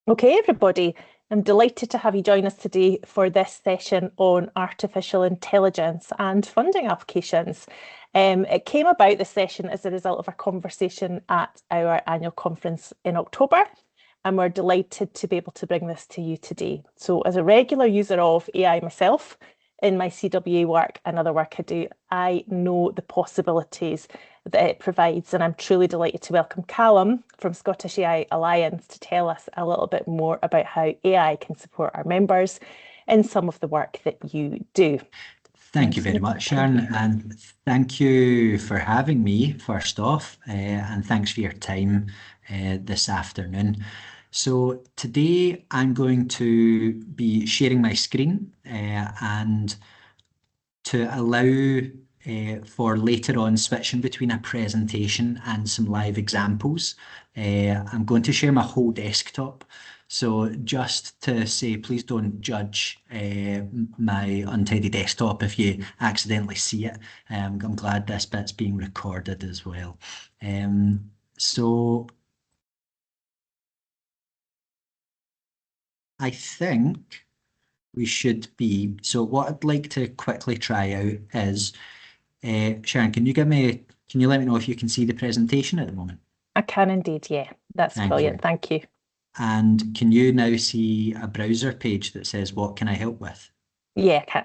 Okay, everybody, I'm delighted to have you join us today for this session on artificial intelligence and funding applications. It came about this session as a result of a conversation at our annual conference in October, and we're delighted to be able to bring this to you today. So as a regular user of AI myself, in my CWA work and other work I do, I know the possibilities that it provides, and I'm truly delighted to welcome Callum from Scottish AI Alliance to tell us a little bit more about how AI can support our members in some of the work that you do. Thank you very much, Sharon, and thank you for having me, first off, and thanks for your time this afternoon. So today I'm going to be sharing my screen and to allow for later on switching between a presentation and some live examples. I'm going to share my whole desktop. So just to say, please don't judge my untidy desktop if you accidentally see it. I'm glad this bit's being recorded as well. So I think we should be, so what I'd like to quickly try out is, Sharon, can you let me know if you can see the presentation at the moment? I can indeed, yeah. That's Thank brilliant. you. Thank you. And can you now see a browser page that says, what can I help with? Yeah, I can.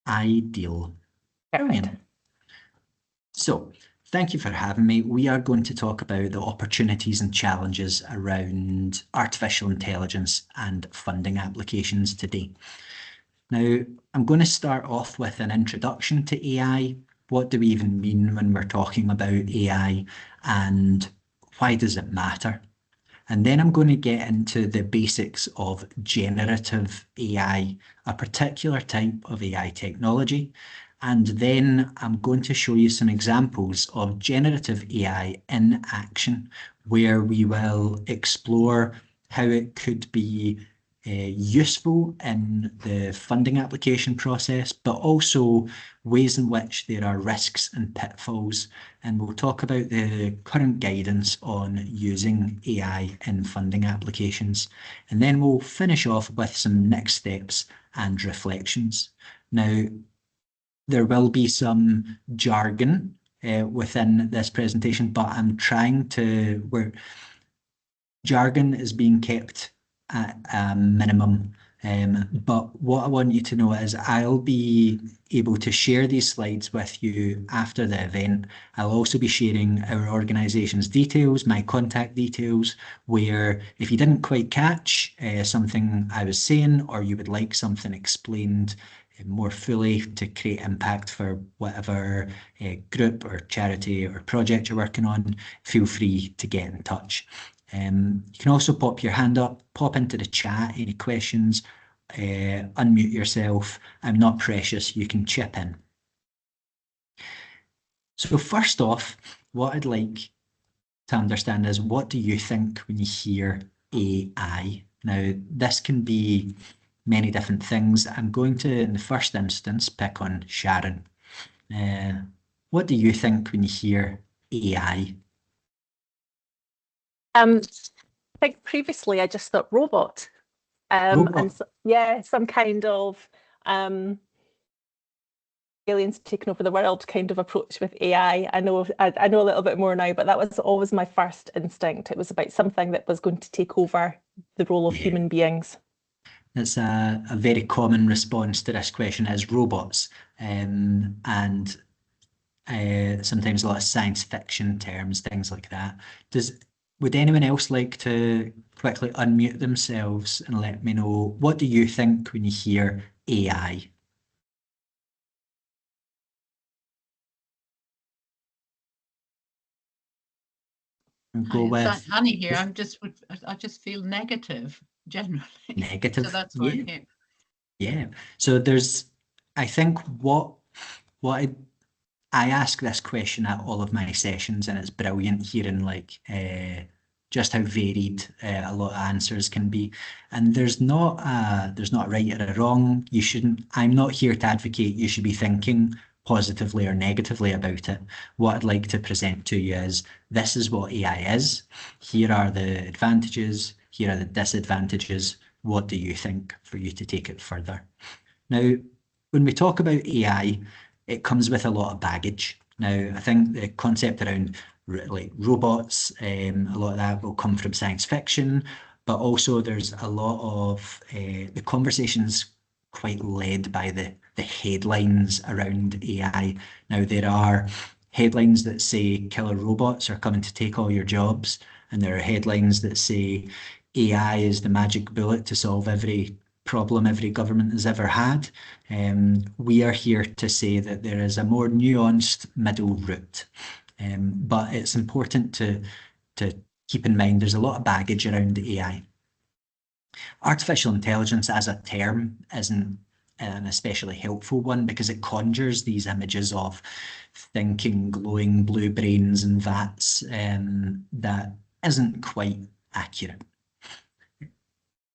Ideal. Perfect. Brilliant. So thank you for having me. We are going to talk about the opportunities and challenges around artificial intelligence and funding applications today. Now, I'm going to start off with an introduction to AI. What do we even mean when we're talking about AI, and why does it matter? And then I'm going to get into the basics of generative AI, a particular type of AI technology. And then I'm going to show you some examples of generative AI in action, where we will explore how it could be useful in the funding application process, but also ways in which there are risks and pitfalls. And we'll talk about the current guidance on using AI in funding applications. And then we'll finish off with some next steps and reflections. Now, there will be some jargon within this presentation, but I'm trying to, where jargon is being kept at a minimum. But what I want you to know is I'll be able to share these slides with you after the event. I'll also be sharing our organisation's details, my contact details, where if you didn't quite catch something I was saying, or you would like something explained more fully to create impact for whatever group or charity or project you're working on, feel free to get in touch. You can also pop your hand up, pop into the chat, any questions, unmute yourself. I'm not precious, you can chip in. So first off, what I'd like to understand is, what do you think when you hear AI? Now, this can be many different things. I'm going to, in the first instance, pick on Sharon. What do you think when you hear AI? I think previously I just thought robot. Robot. And so, yeah, some kind of aliens taking over the world kind of approach with AI. I know a little bit more now, but that was always my first instinct. It was about something that was going to take over the role of human beings. It's a very common response to this question is robots, and sometimes a lot of science fiction terms, things like that. Would anyone else like to quickly unmute themselves and let me know, what do you think when you hear AI? Go with it's Honey here. I just feel negative generally. Negative. So that's why I'm here. Yeah. So I think what I ask this question at all of my sessions, and it's brilliant hearing just how varied a lot of answers can be. And there's not a right or a wrong. I'm not here to advocate you should be thinking positively or negatively about it. What I'd like to present to you is, this is what AI is. Here are the advantages. Here are the disadvantages. What do you think, for you to take it further? Now, when we talk about AI, it comes with a lot of baggage. Now, I think the concept around like robots, a lot of that will come from science fiction, but also there's a lot of the conversations quite led by the headlines around AI. Now, there are headlines that say killer robots are coming to take all your jobs, and there are headlines that say AI is the magic bullet to solve every problem every government has ever had. We are here to say that there is a more nuanced middle route, but it's important to keep in mind there's a lot of baggage around AI. Artificial intelligence as a term isn't an especially helpful one because it conjures these images of thinking, glowing blue brains and vats that isn't quite accurate.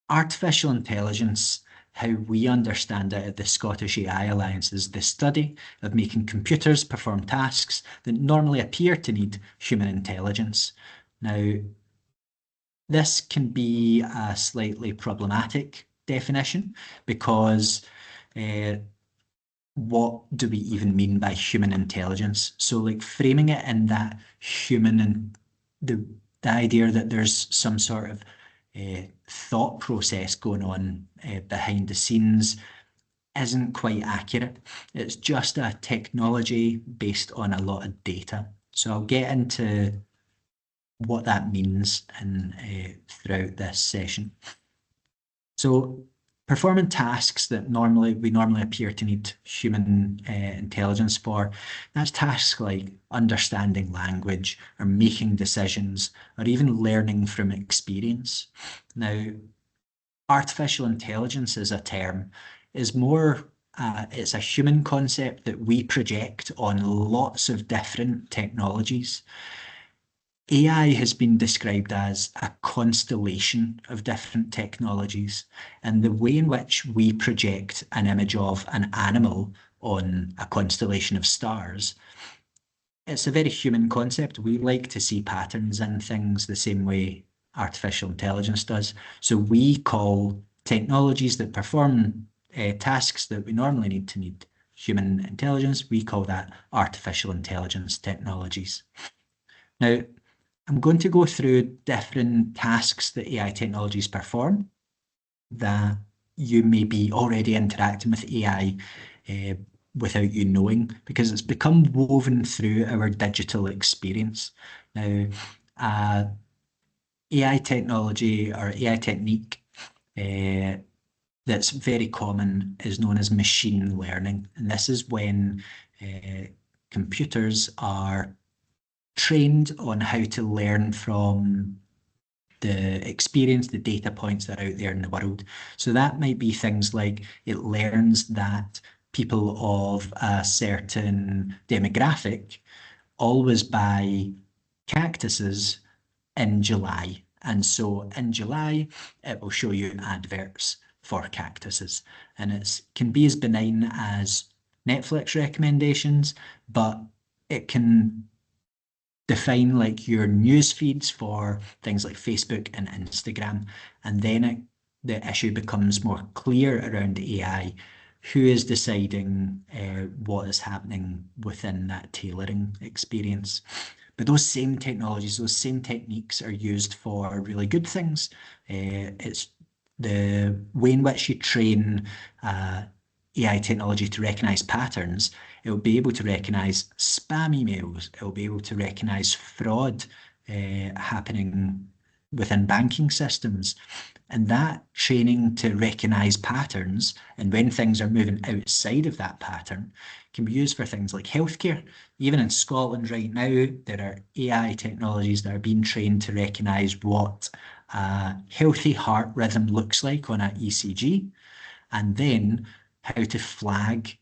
Artificial intelligence, how we understand it at the Scottish AI Alliance, is the study of making computers perform tasks that normally appear to need human intelligence. Now, this can be a slightly problematic definition because what do we even mean by human intelligence? So like framing it in that human and the idea that there's some sort of thought process going on behind the scenes isn't quite accurate. It's just a technology based on a lot of data. So I'll get into what that means throughout this session. So performing tasks that we normally appear to need human intelligence for, that's tasks like understanding language or making decisions or even learning from experience. Now, artificial intelligence as a term is more, it's a human concept that we project on lots of different technologies. AI has been described as a constellation of different technologies, and the way in which we project an image of an animal on a constellation of stars, it's a very human concept. We like to see patterns in things the same way artificial intelligence does. So we call technologies that perform tasks that we normally need human intelligence, we call that artificial intelligence technologies. Now, I'm going to go through different tasks that AI technologies perform that you may be already interacting with AI without you knowing, because it's become woven through our digital experience. Now, AI technology or AI technique that's very common is known as machine learning. And this is when computers are trained on how to learn from the experience, the data points that are out there in the world. So that might be things like it learns that people of a certain demographic always buy cactuses in July. And so in July, it will show you adverts for cactuses. And it can be as benign as Netflix recommendations, but it can define like your news feeds for things like Facebook and Instagram. And then the issue becomes more clear around AI. Who is deciding what is happening within that tailoring experience? But those same technologies, those same techniques are used for really good things. It's the way in which you train AI technology to recognize patterns. It will be able to recognize spam emails. It will be able to recognize fraud happening within banking systems. And that training to recognize patterns and when things are moving outside of that pattern can be used for things like healthcare. Even in Scotland right now, there are AI technologies that are being trained to recognize what a healthy heart rhythm looks like on an ECG, and then how to flag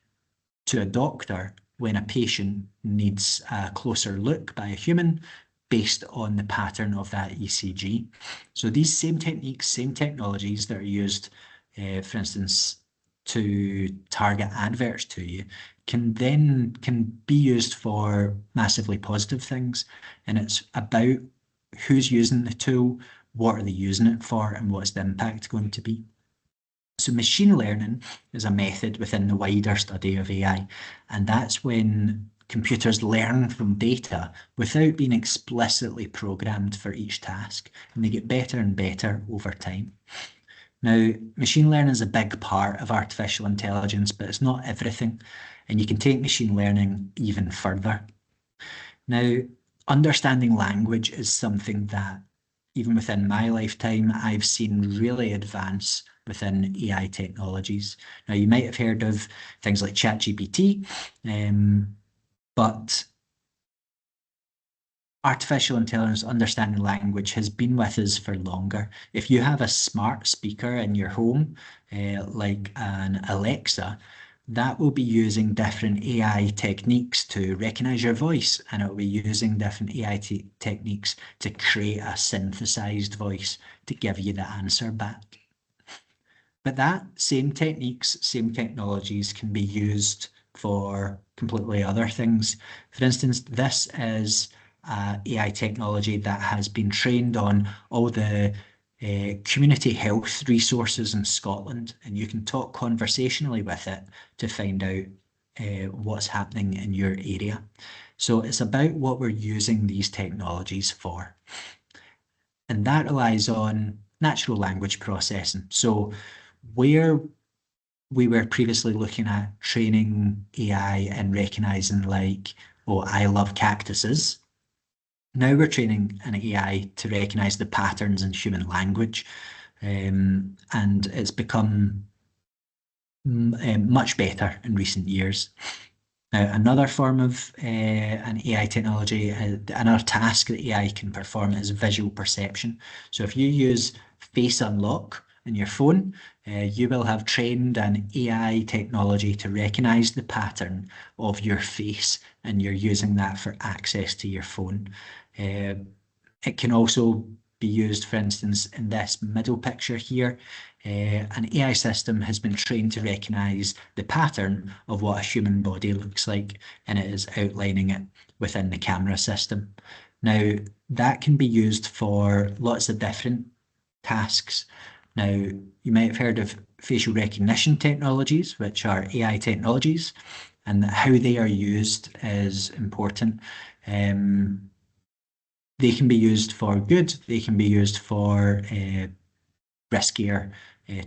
to a doctor when a patient needs a closer look by a human based on the pattern of that ECG. So these same techniques, same technologies that are used, for instance, to target adverts to you, can be used for massively positive things. And it's about who's using the tool, what are they using it for and what's the impact going to be. So machine learning is a method within the wider study of AI, and that's when computers learn from data without being explicitly programmed for each task, and they get better and better over time. Now, machine learning is a big part of artificial intelligence, but it's not everything, and you can take machine learning even further. Now, understanding language is something that, even within my lifetime, I've seen really advance within AI technologies. Now, you might have heard of things like ChatGPT, but artificial intelligence, understanding language, has been with us for longer. If you have a smart speaker in your home, like an Alexa, that will be using different AI techniques to recognize your voice, and it will be using different AI techniques to create a synthesized voice to give you the answer back. But that same techniques, same technologies can be used for completely other things. For instance, this is AI technology that has been trained on all the community health resources in Scotland, and you can talk conversationally with it to find out what's happening in your area. So it's about what we're using these technologies for. And that relies on natural language processing. So where we were previously looking at training AI and recognizing like, oh, I love cactuses. Now we're training an AI to recognize the patterns in human language. And it's become much better in recent years. Now, another form of an AI technology, another task that AI can perform is visual perception. So if you use Face Unlock in your phone, you will have trained an AI technology to recognize the pattern of your face, and you're using that for access to your phone. It can also be used, for instance, in this middle picture here. An AI system has been trained to recognize the pattern of what a human body looks like, and it is outlining it within the camera system. Now, that can be used for lots of different tasks. Now, you might have heard of facial recognition technologies, which are AI technologies, and how they are used is important. They can be used for good, they can be used for riskier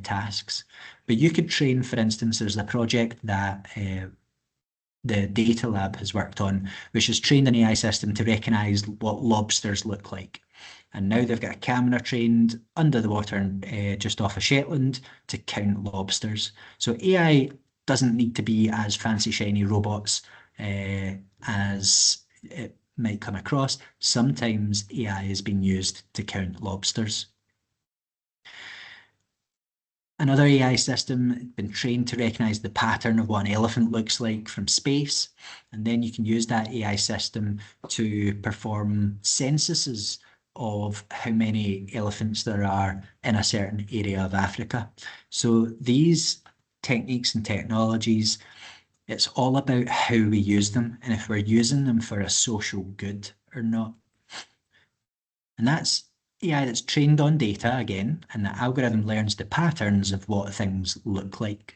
tasks. But you could train, for instance, there's a project that the Data Lab has worked on, which has trained an AI system to recognise what lobsters look like. And now they've got a camera trained under the water just off of Shetland to count lobsters. So AI doesn't need to be as fancy, shiny robots as it might come across. Sometimes AI is being used to count lobsters. Another AI system has been trained to recognize the pattern of what an elephant looks like from space. And then you can use that AI system to perform censuses of how many elephants there are in a certain area of Africa. So these techniques and technologies, it's all about how we use them and if we're using them for a social good or not. And that's AI that's trained on data again, and the algorithm learns the patterns of what things look like.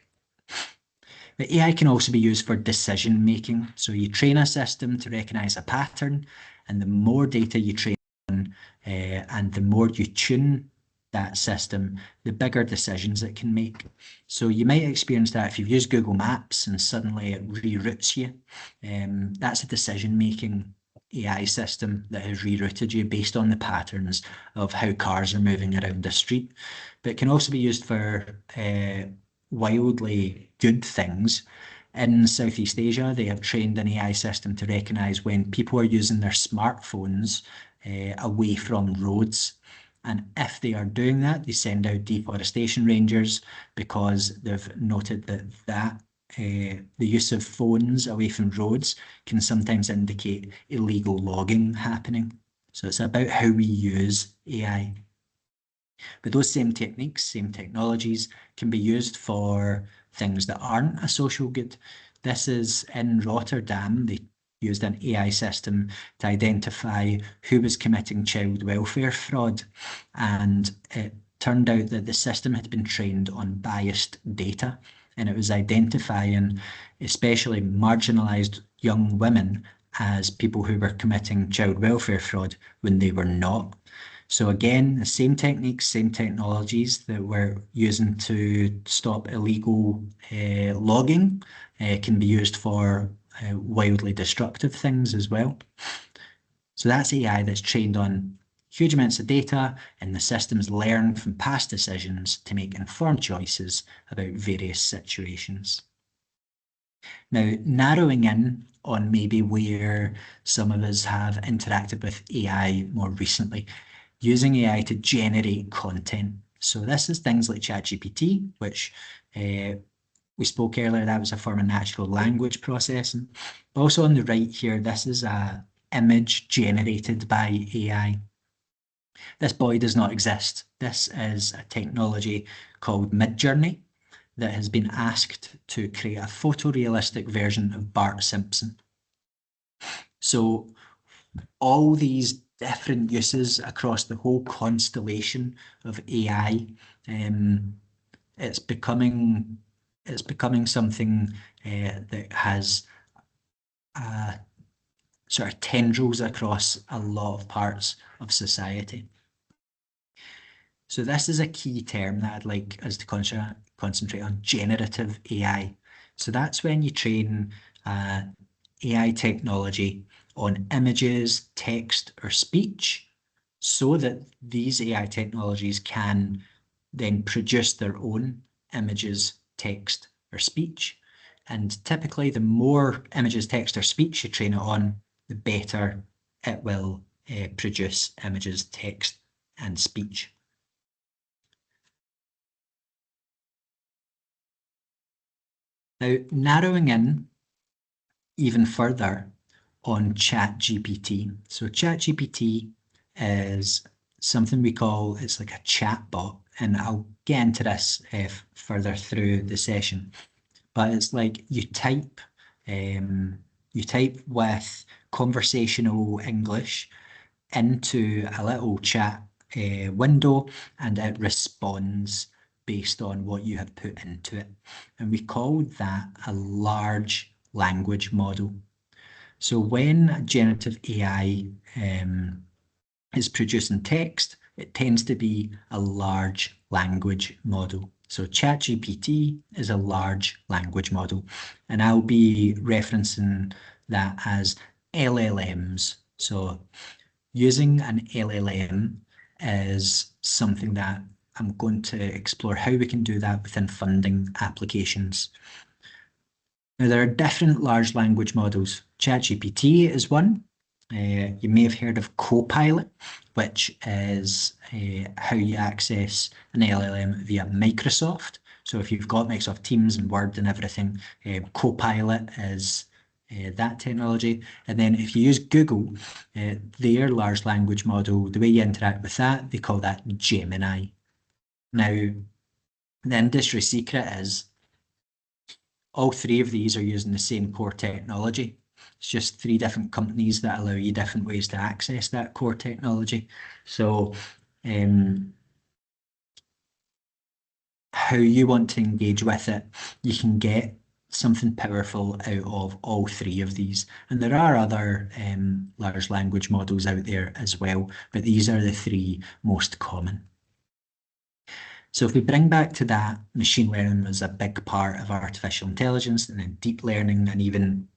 But AI can also be used for decision making. So you train a system to recognize a pattern, and the more data you train on, and the more you tune that system, the bigger decisions it can make. So you might experience that if you've used Google Maps and suddenly it reroutes you. That's a decision making AI system that has rerouted you based on the patterns of how cars are moving around the street. But it can also be used for wildly good things. In Southeast Asia, they have trained an AI system to recognise when people are using their smartphones away from roads. And if they are doing that, they send out deforestation rangers because they've noted that the use of phones away from roads can sometimes indicate illegal logging happening. So it's about how we use AI. But those same techniques, same technologies can be used for things that aren't a social good. This is in Rotterdam. They used an AI system to identify who was committing child welfare fraud. And it turned out that the system had been trained on biased data, and it was identifying especially marginalised young women as people who were committing child welfare fraud when they were not. So again, the same techniques, same technologies that we're using to stop illegal logging can be used for wildly destructive things as well. So that's AI that's trained on huge amounts of data, and the systems learn from past decisions to make informed choices about various situations. Now, narrowing in on maybe where some of us have interacted with AI more recently, using AI to generate content. So this is things like ChatGPT, which we spoke earlier, that was a form of natural language processing. Also on the right here, this is a image generated by AI. This boy does not exist. This is a technology called Midjourney that has been asked to create a photorealistic version of Bart Simpson. So all these different uses across the whole constellation of AI, it's becoming something that has sort of tendrils across a lot of parts of society. So this is a key term that I'd like us to concentrate on: generative AI. So that's when you train AI technology on images, text, or speech, so that these AI technologies can then produce their own images, text, or speech. And typically, the more images, text, or speech you train it on, the better it will produce images, text, and speech. Now, narrowing in even further on ChatGPT. So ChatGPT is something we call, it's like a chat bot, and I'll get into this further through the session. But it's like you type with conversational English into a little chat window, and it responds based on what you have put into it. And we call that a large language model. So when generative AI is producing text, it tends to be a large language model. So ChatGPT is a large language model, and I'll be referencing that as LLMs. So using an LLM is something that I'm going to explore how we can do that within funding applications. Now, there are different large language models. ChatGPT is one. You may have heard of Copilot, which is how you access an LLM via Microsoft. So if you've got Microsoft Teams and Word and everything, Copilot is that technology. And then if you use Google, their large language model, the way you interact with that, they call that Gemini. Now, the industry secret is all three of these are using the same core technology. It's just three different companies that allow you different ways to access that core technology. So how you want to engage with it, you can get something powerful out of all three of these. And there are other large language models out there as well, but these are the three most common. So if we bring back to that, machine learning was a big part of artificial intelligence, and then deep learning, and even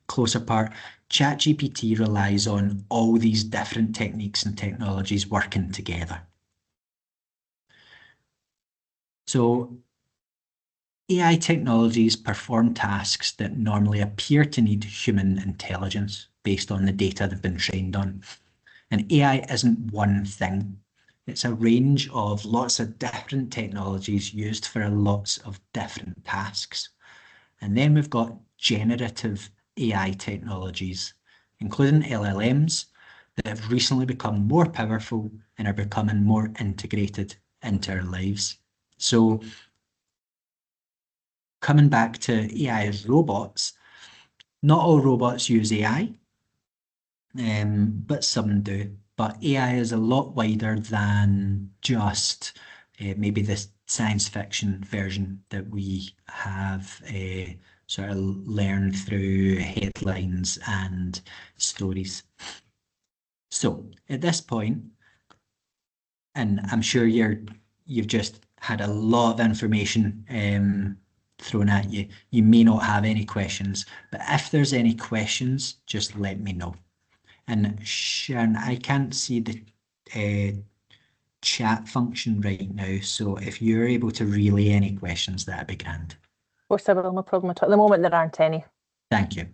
closer part, ChatGPT relies on all these different techniques and technologies working together. So AI technologies perform tasks that normally appear to need human intelligence based on the data they've been trained on. And AI isn't one thing. It's a range of lots of different technologies used for lots of different tasks. And then we've got generative AI technologies, including LLMs, that have recently become more powerful and are becoming more integrated into our lives. So coming back to AI as robots, Not all robots use AI, but some do. But AI is a lot wider than just maybe the science fiction version that we have sort of learned through headlines and stories. So at this point, and I'm sure you've just had a lot of information thrown at you. You may not have any questions, but if there's any questions, just let me know. And Sharon, I can't see the chat function right now, so if you're able to relay any questions, that'd be grand. Of course, I will, no problem at all. At the moment, there aren't any. Thank you.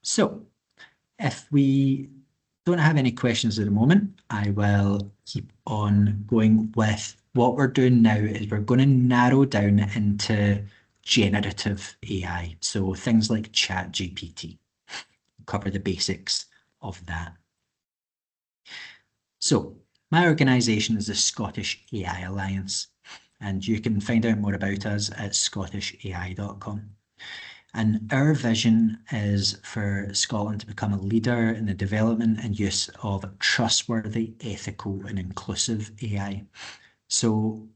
So if we don't have any questions at the moment, I will keep on going with what we're doing now is we're going to narrow down into generative AI. So things like ChatGPT, cover the basics of that. So my organisation is the Scottish AI Alliance, and you can find out more about us at scottishay.com. And our vision is for Scotland to become a leader in the development and use of trustworthy, ethical and inclusive AI. So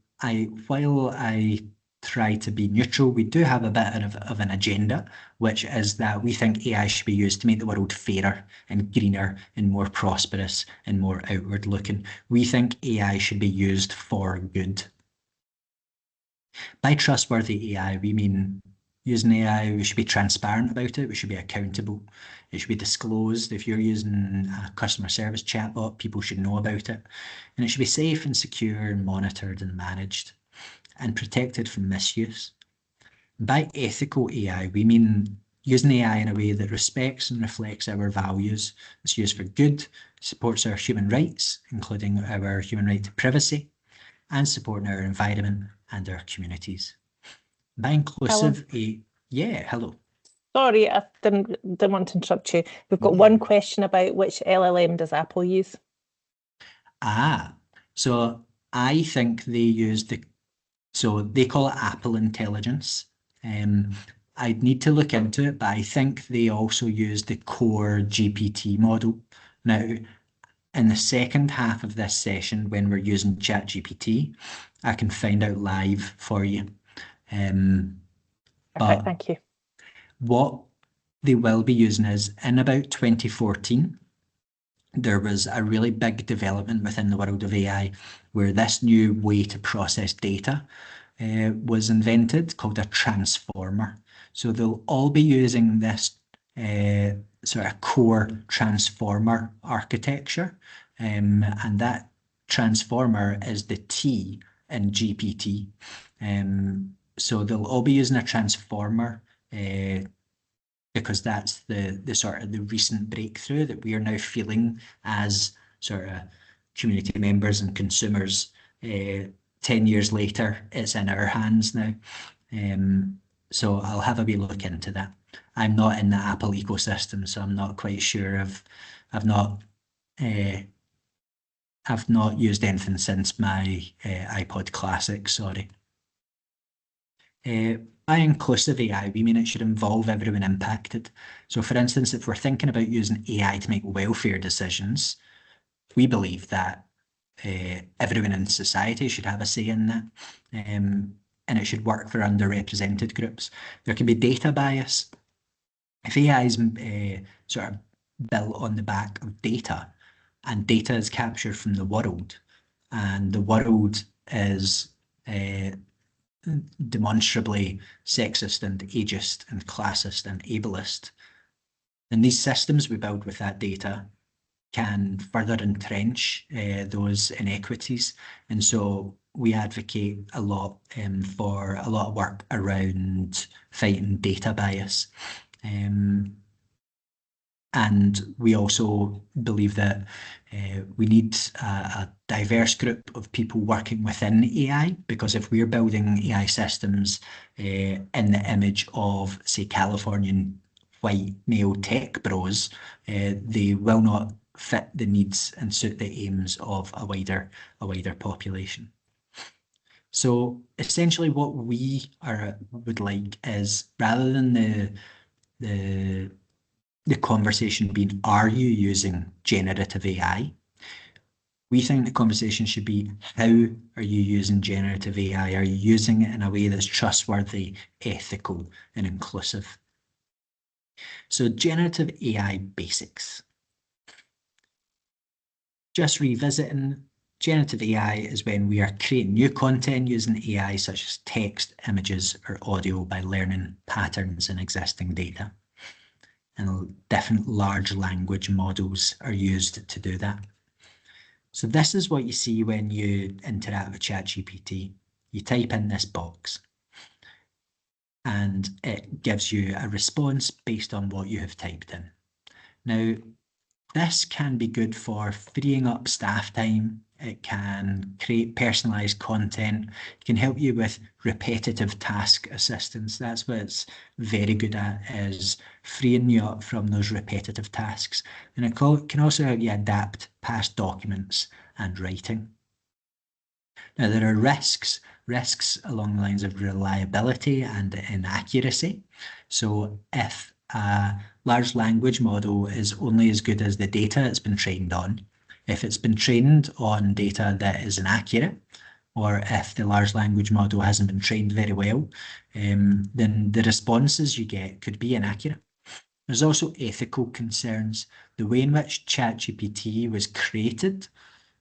while I try to be neutral, we do have a bit of an agenda, which is that we think AI should be used to make the world fairer and greener and more prosperous and more outward looking. We think AI should be used for good. By trustworthy AI, we mean using AI, we should be transparent about it. We should be accountable. It should be disclosed. If you're using a customer service chatbot, people should know about it. And it should be safe and secure and monitored and managed and protected from misuse. By ethical AI, we mean using AI in a way that respects and reflects our values. It's used for good, supports our human rights, including our human right to privacy, and supporting our environment and our communities. By inclusive, hello. Sorry, I didn't want to interrupt you. We've got one question about which LLM does Apple use? So I think they use so they call it Apple Intelligence. I'd need to look into it, but I think they also use the core GPT model. Now, in the second half of this session, when we're using ChatGPT, I can find out live for you. Perfect, thank you. What they will be using is in about 2014, there was a really big development within the world of AI where this new way to process data was invented called a transformer. So they'll all be using this sort of core transformer architecture, and that transformer is the T in GPT. So they'll all be using a transformer because that's the sort of the recent breakthrough that we are now feeling as sort of community members and consumers. 10 years later, it's in our hands now. So I'll have a wee look into that. I'm not in the Apple ecosystem, so I'm not quite sure. I've not used anything since my iPod Classic, sorry. By inclusive AI, we mean it should involve everyone impacted. So for instance, if we're thinking about using AI to make welfare decisions, we believe that everyone in society should have a say in that, and it should work for underrepresented groups. There can be data bias. If AI is sort of built on the back of data, and data is captured from the world, and the world is demonstrably sexist and ageist and classist and ableist, then these systems we build with that data can further entrench those inequities. And so we advocate a lot for a lot of work around fighting data bias. And we also believe that we need a diverse group of people working within AI, because if we're building AI systems in the image of, say, Californian white male tech bros, they will not fit the needs and suit the aims of a wider population. So essentially what we would like is, rather than the the conversation being, are you using generative AI? We think the conversation should be, how are you using generative AI? Are you using it in a way that's trustworthy, ethical, and inclusive? So generative AI basics. Just revisiting, generative AI is when we are creating new content using AI such as text, images, or audio by learning patterns in existing data. And different large language models are used to do that. So this is what you see when you interact with ChatGPT. You type in this box and it gives you a response based on what you have typed in. Now, this can be good for freeing up staff time. It can create personalized content. It can help you with repetitive task assistance. That's what it's very good at, is freeing you up from those repetitive tasks. And it can also help you adapt past documents and writing. Now, there are risks along the lines of reliability and inaccuracy. So if a large language model is only as good as the data it's been trained on, if it's been trained on data that is inaccurate, or if the large language model hasn't been trained very well, then the responses you get could be inaccurate. There's also ethical concerns. The way in which ChatGPT was created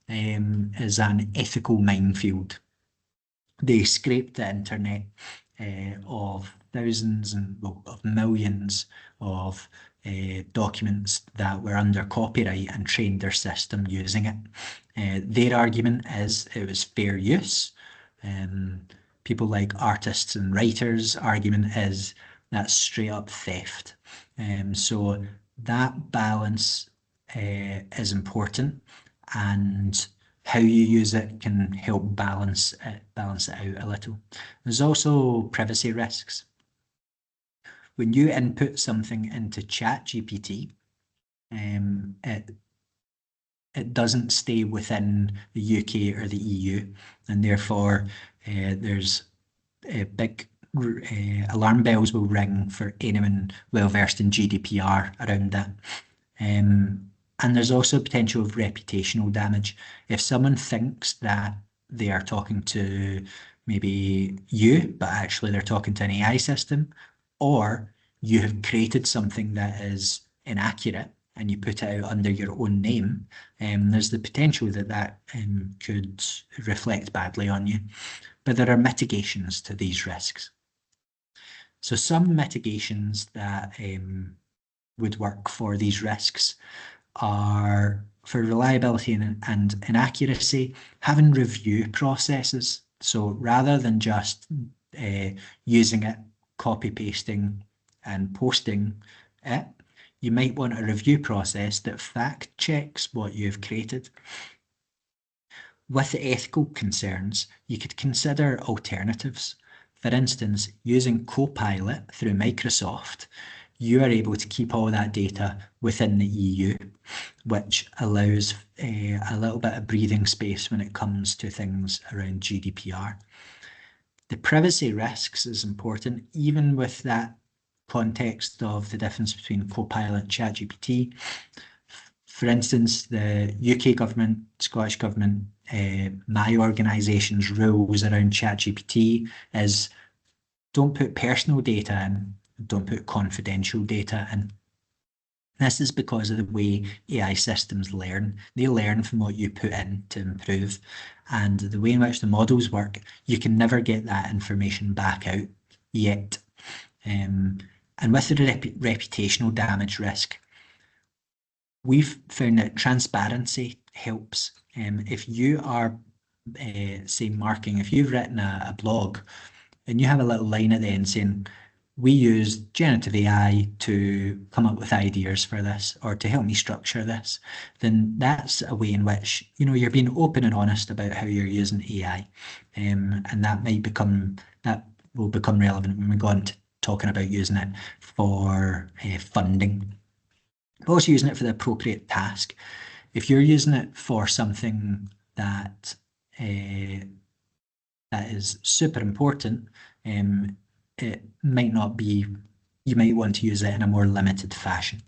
is an ethical minefield. They scraped the internet of thousands and of millions of documents that were under copyright and trained their system using it. Their argument is it was fair use. People like artists and writers' argument is that's straight up theft. So that balance is important, and how you use it can help balance it out a little. There's also privacy risks. When you input something into ChatGPT, it doesn't stay within the UK or the EU, and therefore there's big alarm bells will ring for anyone well versed in GDPR around that. And there's also potential of reputational damage. If someone thinks that they are talking to maybe you, but actually they're talking to an AI system, or you have created something that is inaccurate and you put it out under your own name, there's the potential that could reflect badly on you. But there are mitigations to these risks. So some mitigations that would work for these risks are, for reliability and inaccuracy, having review processes. So rather than just using it, copy pasting and posting it, you might want a review process that fact checks what you've created. With the ethical concerns, you could consider alternatives. For instance, using Copilot through Microsoft, you are able to keep all that data within the EU, which allows a little bit of breathing space when it comes to things around GDPR. The privacy risks is important, even with that context of the difference between Copilot and ChatGPT. For instance, the UK government, Scottish government, my organisation's rules around ChatGPT is don't put personal data in, don't put confidential data in. This is because of the way AI systems learn. They learn from what you put in to improve. And the way in which the models work, you can never get that information back out yet. And with the reputational damage risk, we've found that transparency helps. If you are, say, marking, if you've written a blog and you have a little line at the end saying, we use generative AI to come up with ideas for this or to help me structure this, then that's a way in which, you know, you're being open and honest about how you're using AI. And that will become relevant when we go on to talking about using it for funding. But also using it for the appropriate task. If you're using it for something that is super important, it might not be, you might want to use it in a more limited fashion.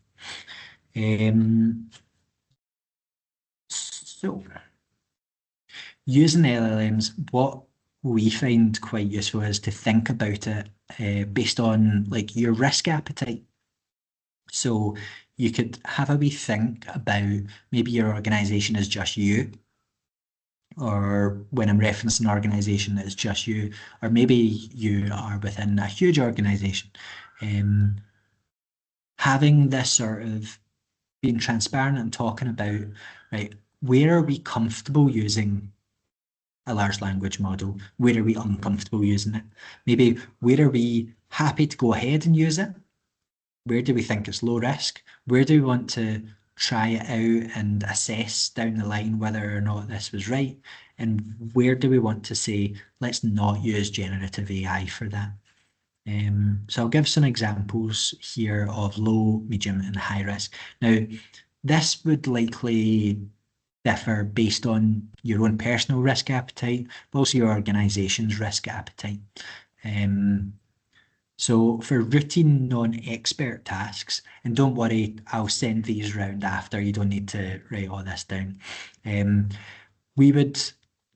So using LLMs, what we find quite useful is to think about it based on like your risk appetite. So you could have a wee think about maybe your organization is just you, or when I'm referencing an organization, it's just you, or maybe you are within a huge organization. Having this sort of being transparent and talking about, right, where are we comfortable using a large language model? Where are we uncomfortable using it? Maybe where are we happy to go ahead and use it? Where do we think it's low risk? Where do we want to try it out and assess down the line whether or not this was right? And where do we want to say, let's not use generative AI for that? So I'll give some examples here of low, medium, and high risk. Now, this would likely differ based on your own personal risk appetite, but also your organization's risk appetite. So for routine non-expert tasks, and don't worry, I'll send these round after, you don't need to write all this down. We would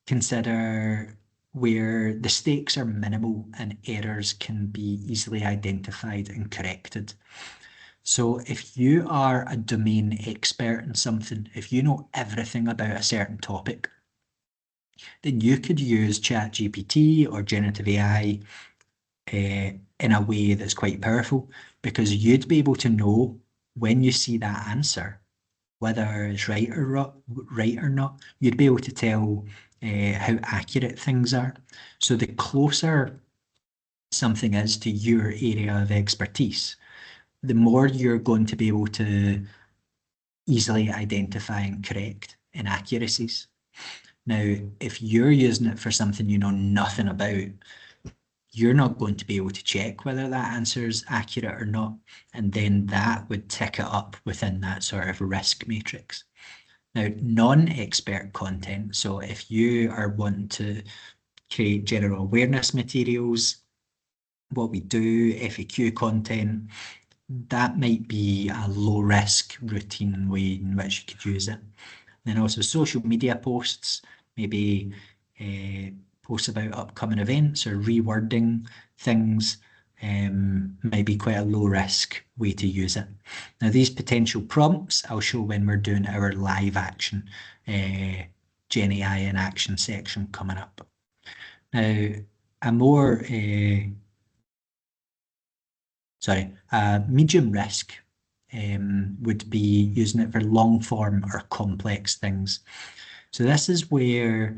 consider where the stakes are minimal and errors can be easily identified and corrected. So if you are a domain expert in something, if you know everything about a certain topic, then you could use ChatGPT or generative AI in a way that's quite powerful, because you'd be able to know when you see that answer, whether it's right or not. You'd be able to tell how accurate things are. So the closer something is to your area of expertise, the more you're going to be able to easily identify and correct inaccuracies. Now, if you're using it for something you know nothing about, you're not going to be able to check whether that answer is accurate or not. And then that would tick it up within that sort of risk matrix. Now, non-expert content. So if you are wanting to create general awareness materials, what we do, FAQ content, that might be a low risk routine way in which you could use it. Then also social media posts, maybe posts about upcoming events or rewording things, might be quite a low risk way to use it. Now these potential prompts I'll show when we're doing our live action Gen AI in action section coming up. Now a more medium risk would be using it for long form or complex things. So this is where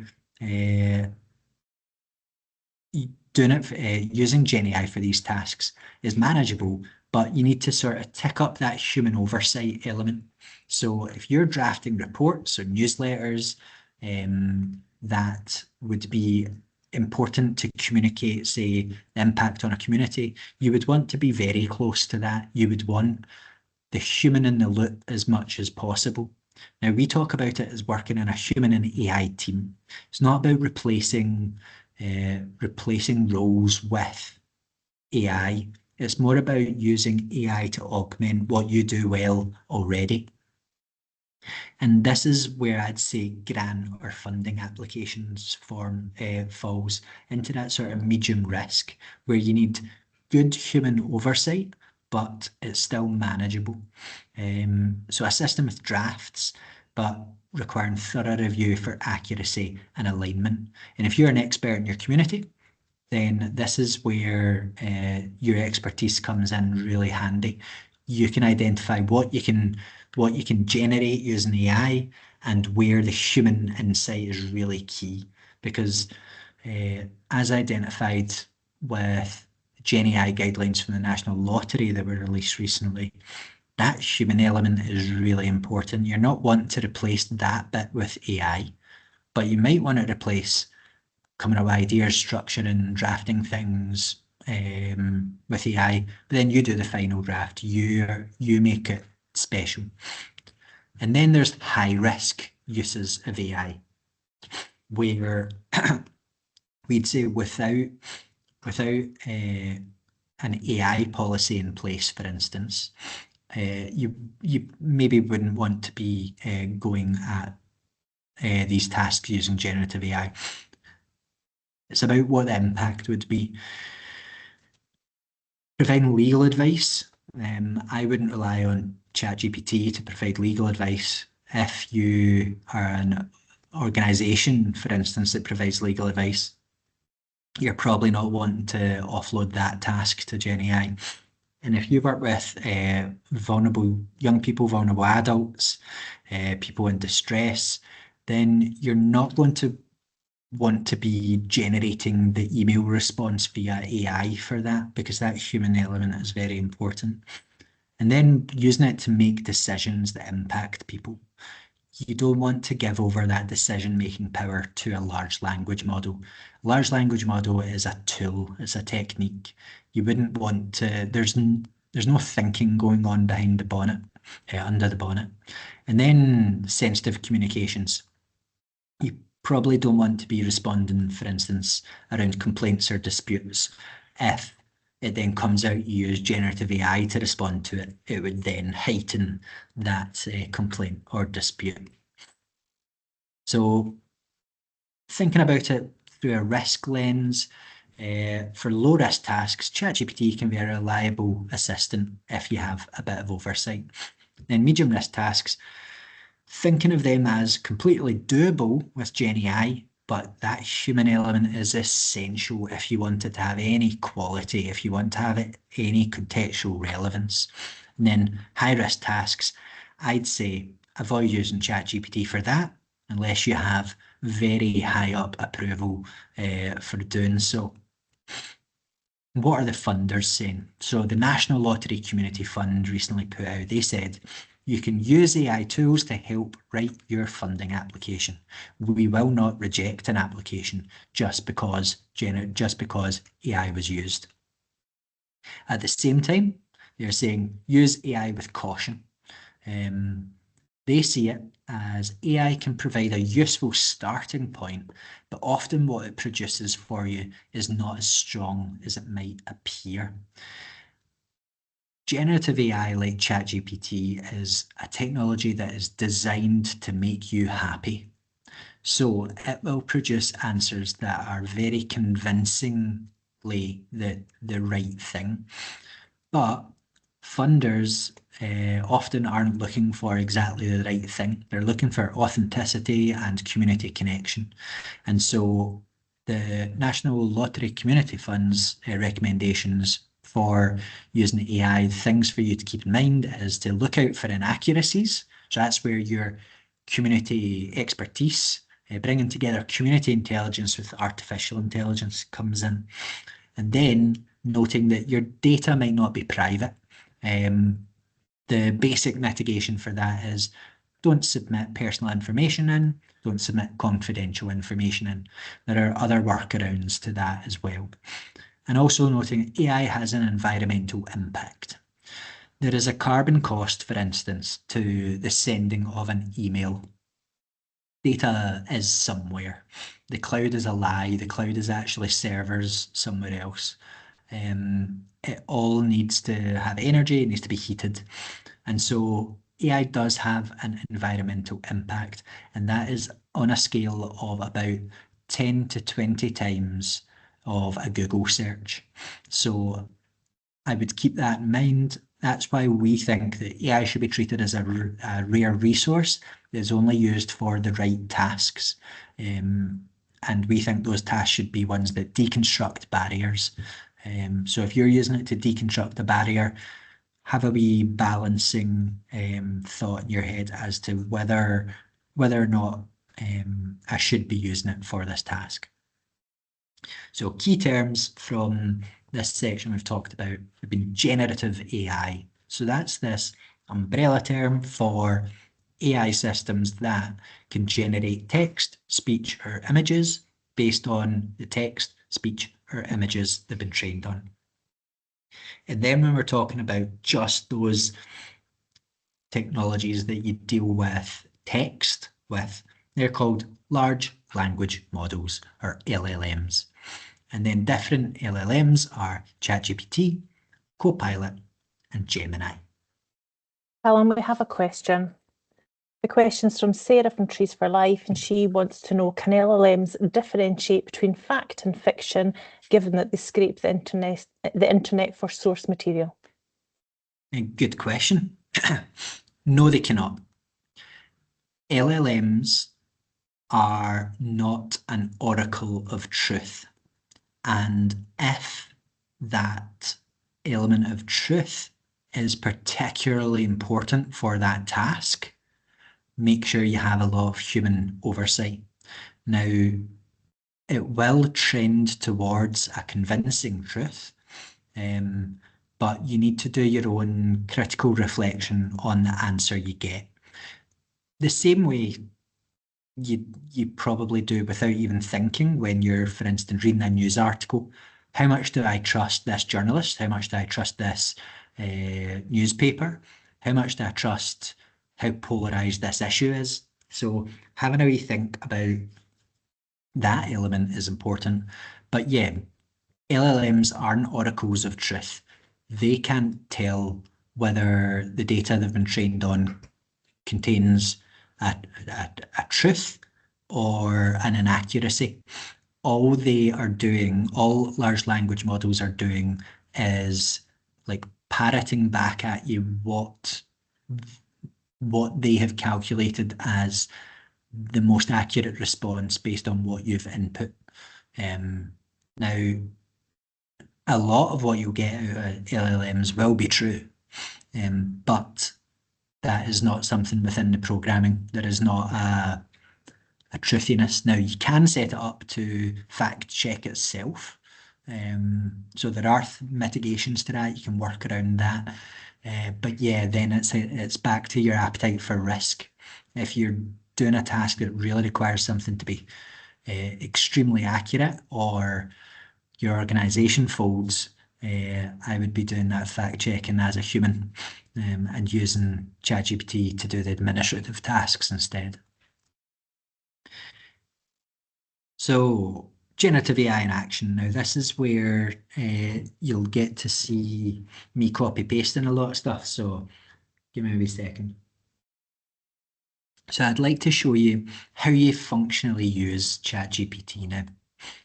doing it, using Gen AI for these tasks is manageable, but you need to sort of tick up that human oversight element. So if you're drafting reports or newsletters, that would be important to communicate, say, the impact on a community, you would want to be very close to that. You would want the human in the loop as much as possible. Now, we talk about it as working in a human and AI team. It's not about replacing roles with AI. It's more about using AI to augment what you do well already. And this is where I'd say grant or funding applications falls into that sort of medium risk, where you need good human oversight, but it's still manageable. So a system with drafts, but requiring thorough review for accuracy and alignment. And if you're an expert in your community, then this is where your expertise comes in really handy. You can identify what you can generate using AI and where the human insight is really key. Because as identified with Gen AI guidelines from the National Lottery that were released recently, that human element is really important. You're not wanting to replace that bit with AI, but you might want to replace coming up with ideas, structuring, drafting things with AI, but then you do the final draft. You make it special. And then there's high risk uses of AI, where we'd say without an AI policy in place, for instance, you maybe wouldn't want to be going at these tasks using generative AI. It's about what the impact would be. Providing legal advice. I wouldn't rely on ChatGPT to provide legal advice. If you are an organisation, for instance, that provides legal advice, you're probably not wanting to offload that task to Gen AI. And if you work with vulnerable young people, vulnerable adults, people in distress, then you're not going to want to be generating the email response via AI for that, because that human element is very important. And then using it to make decisions that impact people. You don't want to give over that decision-making power to a large language model. Large language model is a tool, it's a technique. You wouldn't want to, there's no thinking going on behind the bonnet, under the bonnet. And then sensitive communications. You probably don't want to be responding, for instance, around complaints or disputes. If it then comes out you use generative AI to respond to it, it would then heighten that complaint or dispute. So thinking about it through a risk lens, for low-risk tasks, ChatGPT can be a reliable assistant if you have a bit of oversight. Then medium-risk tasks, thinking of them as completely doable with Gen AI, but that human element is essential if you want it to have any quality, if you want to have any contextual relevance. And then high-risk tasks, I'd say avoid using ChatGPT for that, unless you have very high up approval for doing so. What are the funders saying? So the National Lottery Community Fund recently put out, they said, you can use AI tools to help write your funding application. We will not reject an application just because AI was used. At the same time, they're saying use AI with caution. They see it as AI can provide a useful starting point, but often what it produces for you is not as strong as it might appear. Generative AI like ChatGPT is a technology that is designed to make you happy. So it will produce answers that are very convincingly the right thing. But funders often aren't looking for exactly the right thing. They're looking for authenticity and community connection. And so the National Lottery Community Fund's recommendations for using AI, things for you to keep in mind is to look out for inaccuracies. So that's where your community expertise, bringing together community intelligence with artificial intelligence comes in. And then noting that your data might not be private. The basic mitigation for that is don't submit personal information in, don't submit confidential information in. There are other workarounds to that as well. And also noting AI has an environmental impact. There is a carbon cost, for instance, to the sending of an email. Data is somewhere. The cloud is a lie. The cloud is actually servers somewhere else. It all needs to have energy, it needs to be heated. And so AI does have an environmental impact, and that is on a scale of about 10 to 20 times of a Google search. So I would keep that in mind. That's why we think that AI should be treated as a rare resource that is only used for the right tasks. And we think those tasks should be ones that deconstruct barriers. So if you're using it to deconstruct a barrier, have a wee balancing thought in your head as to whether or not I should be using it for this task. So key terms from this section we've talked about have been generative AI. So that's this umbrella term for AI systems that can generate text, speech, or images based on the text, speech, or images they've been trained on. And then when we're talking about just those technologies that you deal with text with, they're called large language models, or LLMs. And then different LLMs are ChatGPT, Copilot, and Gemini. Alan, we have a question. The question's from Sarah from Trees for Life, and she wants to know, can LLMs differentiate between fact and fiction, given that they scrape the internet for source material? A good question. No, they cannot. LLMs are not an oracle of truth. And if that element of truth is particularly important for that task, make sure you have a lot of human oversight. Now, it will trend towards a convincing truth, but you need to do your own critical reflection on the answer you get. The same way you probably do without even thinking when you're, for instance, reading a news article. How much do I trust this journalist? How much do I trust this newspaper? How much do I trust how polarised this issue is? So having a wee think about that element is important. But yeah, LLMs aren't oracles of truth. They can't tell whether the data they've been trained on contains a truth or an inaccuracy. All they are doing, all large language models are doing, is like parroting back at you what they have calculated as the most accurate response based on what you've input. Now, a lot of what you'll get out of LLMs will be true, but that is not something within the programming. There is not a truthiness. Now, you can set it up to fact check itself. So there are mitigations to that. You can work around that. But yeah, then it's back to your appetite for risk. If you're doing a task that really requires something to be extremely accurate, or your organization folds, I would be doing that fact checking as a human, and using ChatGPT to do the administrative tasks instead. So generative AI in action. Now this is where you'll get to see me copy pasting a lot of stuff. So give me a wee second. So I'd like to show you how you functionally use ChatGPT now.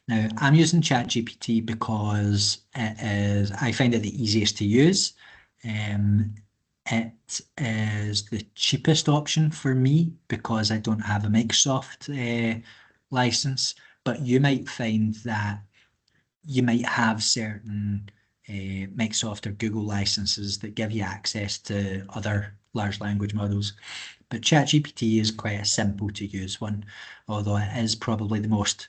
Now, I'm using ChatGPT because I find it the easiest to use. It is the cheapest option for me because I don't have a Microsoft license, but you might find that you might have certain Microsoft or Google licenses that give you access to other large language models. But ChatGPT is quite a simple to use one, although it is probably the most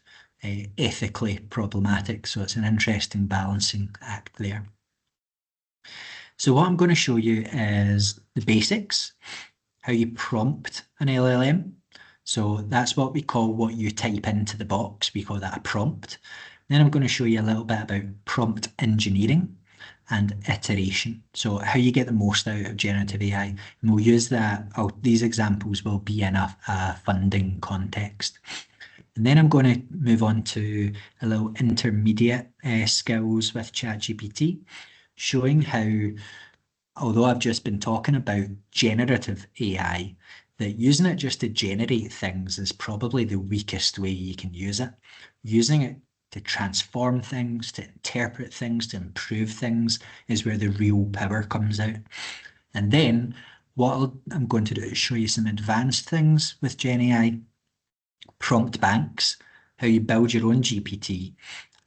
ethically problematic. So it's an interesting balancing act there. So what I'm going to show you is the basics, how you prompt an LLM. So that's what we call what you type into the box. We call that a prompt. Then I'm going to show you a little bit about prompt engineering and iteration. So how you get the most out of generative AI. And we'll use that. These examples will be in a funding context. And then I'm going to move on to a little intermediate skills with ChatGPT, showing how, although I've just been talking about generative AI, that using it just to generate things is probably the weakest way you can use it. Using it to transform things, to interpret things, to improve things is where the real power comes out. And then what I'm going to do is show you some advanced things with Gen AI, prompt banks, how you build your own GPT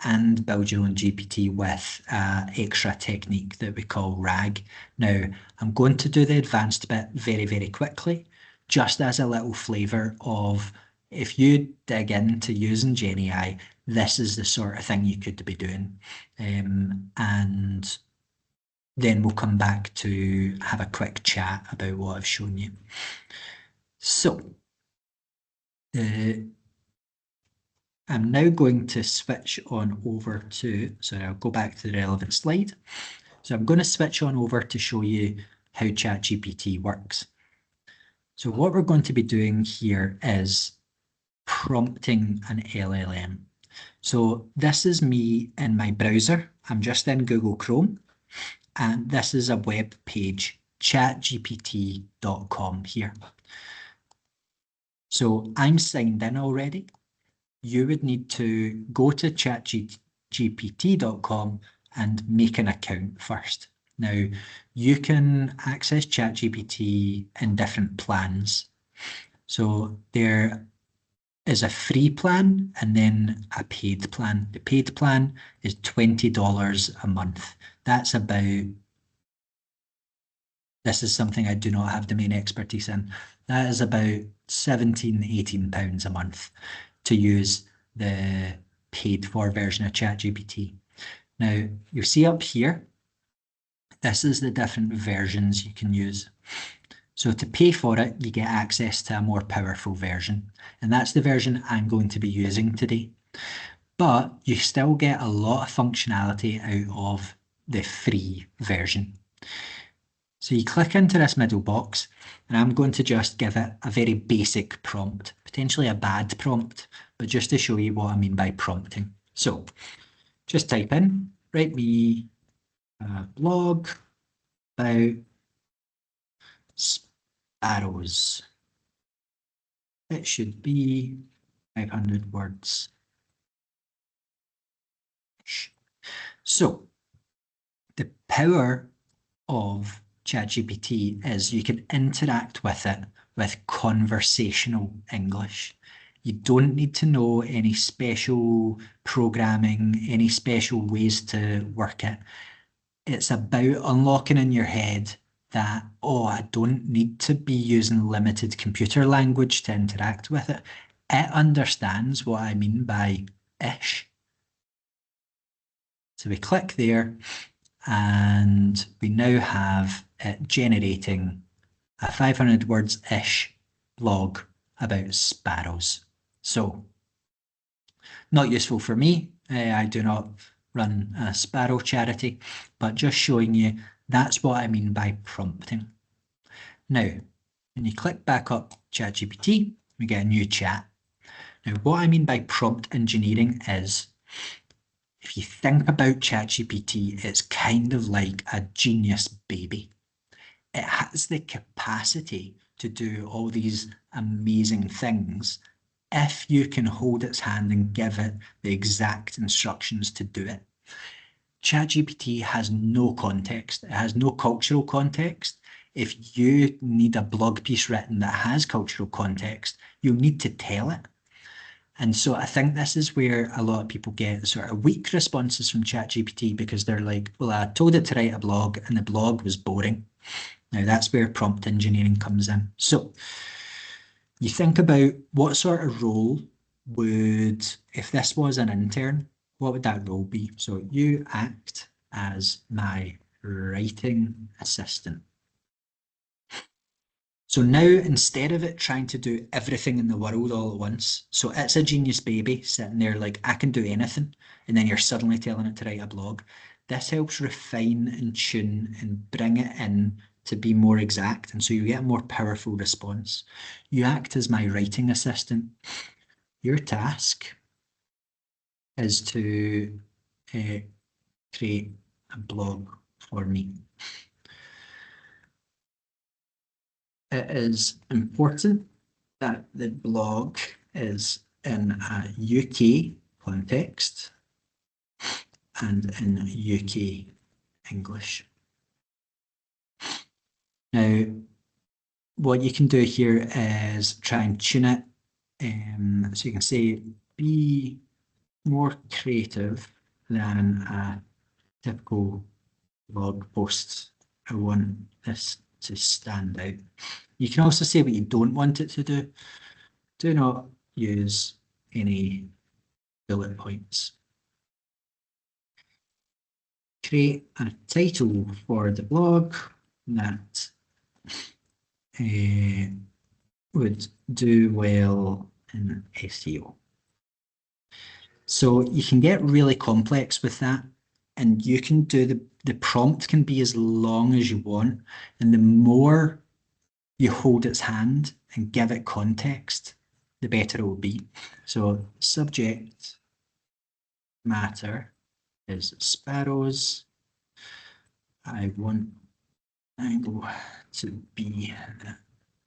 and build your own GPT with an extra technique that we call RAG. Now, I'm going to do the advanced bit very, very quickly, just as a little flavour of, if you dig into using Gen AI, this is the sort of thing you could be doing. And then we'll come back to have a quick chat about what I've shown you. So, I'm now going to switch on over to, sorry, I'll go back to the relevant slide. So I'm going to switch on over to show you how ChatGPT works. So what we're going to be doing here is prompting an LLM. So this is me in my browser. I'm just in Google Chrome, and this is a web page chatgpt.com here. So I'm signed in already. You would need to go to chatgpt.com and make an account first. Now, you can access ChatGPT in different plans. So there is a free plan and then a paid plan. The paid plan is $20 a month. That's about, this is something I do not have domain expertise in. That is about £17–18 a month to use the paid for version of ChatGPT. Now, you see up here, this is the different versions you can use. So to pay for it, you get access to a more powerful version. And that's the version I'm going to be using today. But you still get a lot of functionality out of the free version. So you click into this middle box, and I'm going to just give it a very basic prompt, potentially a bad prompt, but just to show you what I mean by prompting. So just type in, write me a blog about sparrows. It should be 500 words. So the power of ChatGPT is you can interact with it with conversational English. You don't need to know any special programming, any special ways to work it. It's about unlocking in your head that, oh, I don't need to be using limited computer language to interact with it. It understands what I mean by ish. So we click there and we now have it generating a 500 words-ish blog about sparrows. So, not useful for me. I do not run a sparrow charity, but just showing you that's what I mean by prompting. Now, when you click back up ChatGPT, we get a new chat. Now, what I mean by prompt engineering is, if you think about ChatGPT, it's kind of like a genius baby. It has the capacity to do all these amazing things if you can hold its hand and give it the exact instructions to do it. ChatGPT has no context. It has no cultural context. If you need a blog piece written that has cultural context, you'll need to tell it. And so I think this is where a lot of people get sort of weak responses from ChatGPT because they're like, well, I told it to write a blog and the blog was boring. Now that's where prompt engineering comes in. So you think about what sort of role would, if this was an intern, what would that role be? So you act as my writing assistant. So now, instead of it trying to do everything in the world all at once, so it's a genius baby sitting there like, I can do anything, and then you're suddenly telling it to write a blog. This helps refine and tune and bring it in to be more exact, and so you get a more powerful response. You act as my writing assistant. Your task is to create a blog for me. It is important that the blog is in a UK context and in UK English. Now, what you can do here is try and tune it. So you can say, be more creative than a typical blog post. I want this to stand out. You can also say what you don't want it to do. Do not use any bullet points. Create a title for the blog that would do well in SEO. So you can get really complex with that, and you can do the prompt can be as long as you want, and the more you hold its hand and give it context, the better it will be. So subject matter is sparrows. I want I go to B.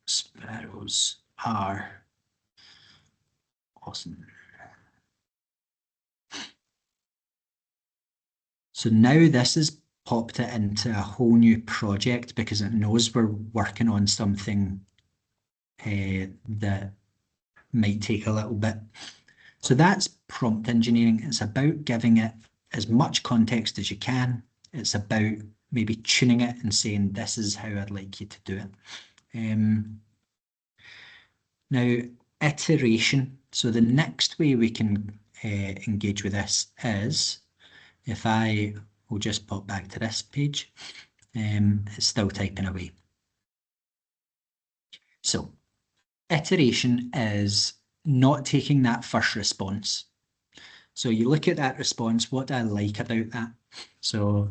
Sparrows are awesome. So now this has popped it into a whole new project because it knows we're working on something that might take a little bit. So that's prompt engineering. It's about giving it as much context as you can. It's about maybe tuning it and saying, this is how I'd like you to do it. Now, iteration. So the next way we can engage with this is, if I will just pop back to this page, it's still typing away. So iteration is not taking that first response. So you look at that response, what do I like about that? So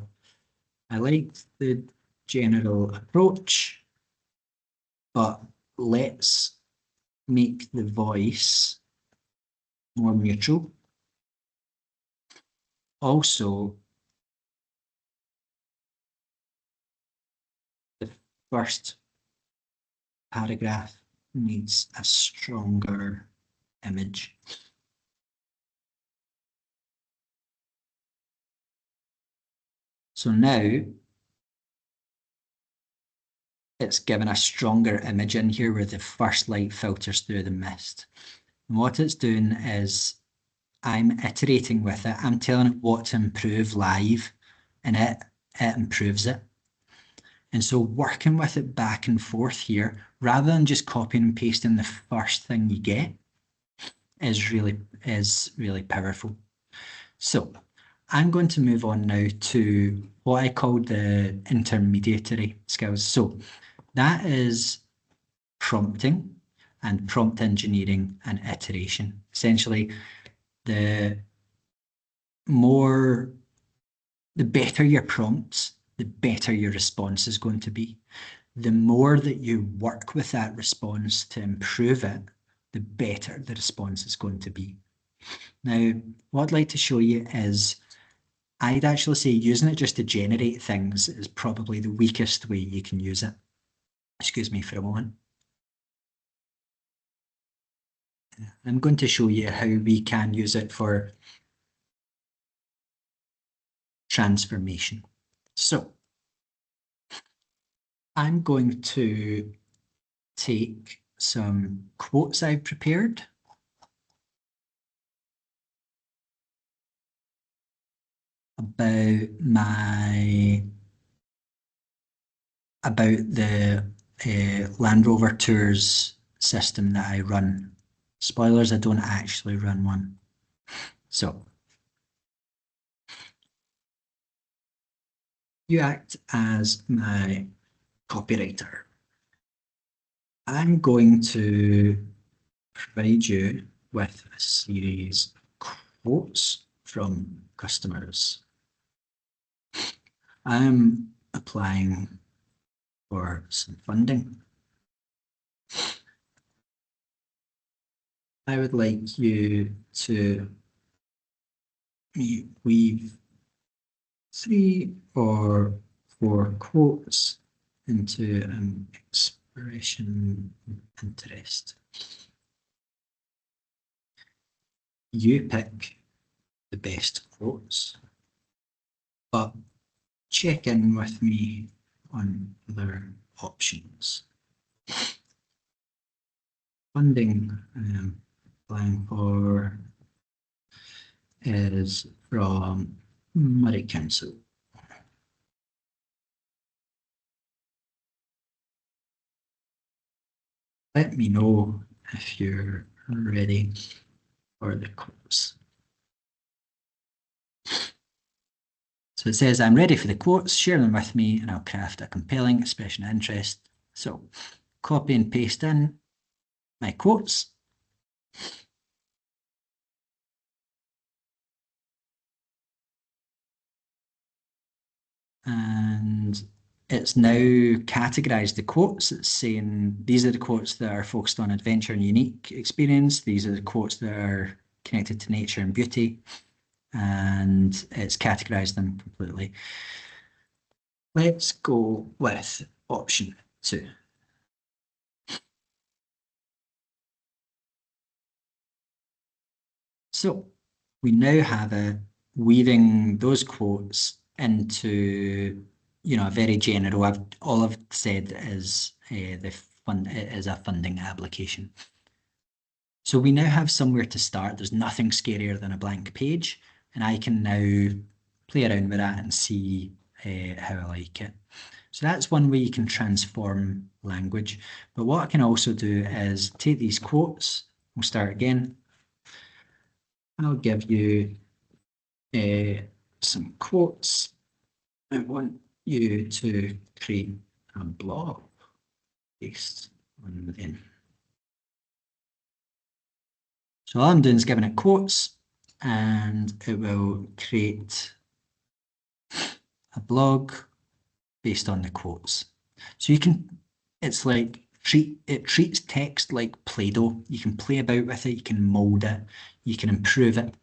I like the general approach, but let's make the voice more neutral. Also, the first paragraph needs a stronger image. So now it's given a stronger image in here where the first light filters through the mist. And what it's doing is I'm iterating with it. I'm telling it what to improve live, and it improves it. And so working with it back and forth here, rather than just copying and pasting the first thing you get, is really powerful. So I'm going to move on now to what I call the intermediary skills. So that is prompting and prompt engineering and iteration. Essentially, the better your prompts, the better your response is going to be. The more that you work with that response to improve it, the better the response is going to be. Now, what I'd like to show you is, I'd actually say using it just to generate things is probably the weakest way you can use it. Excuse me for a moment. I'm going to show you how we can use it for transformation. So I'm going to take some quotes I've prepared about the Land Rover Tours system that I run. Spoilers, I don't actually run one. So you act as my copywriter. I'm going to provide you with a series of quotes from customers. I'm applying for some funding. I would like you to weave 3 or 4 quotes into an expression of interest. You pick the best quotes, but check in with me on other options. Funding I'm applying for is from Murray Council. Let me know if you're ready for the quotes. So it says, I'm ready for the quotes, share them with me, and I'll craft a compelling expression of interest. So copy and paste in my quotes. And it's now categorized the quotes. It's saying these are the quotes that are focused on adventure and unique experience. These are the quotes that are connected to nature and beauty. And it's categorized them completely. Let's go with option 2. So we now have weaving those quotes into, a very general, all I've said is a funding application. So we now have somewhere to start. There's nothing scarier than a blank page, and I can now play around with that and see how I like it. So that's one way you can transform language. But what I can also do is take these quotes. We'll start again. I'll give you some quotes. I want you to create a blog based on them. So all I'm doing is giving it quotes, and it will create a blog based on the quotes. So you can, it's like, it treats text like Play-Doh. You can play about with it, you can mold it, you can improve it.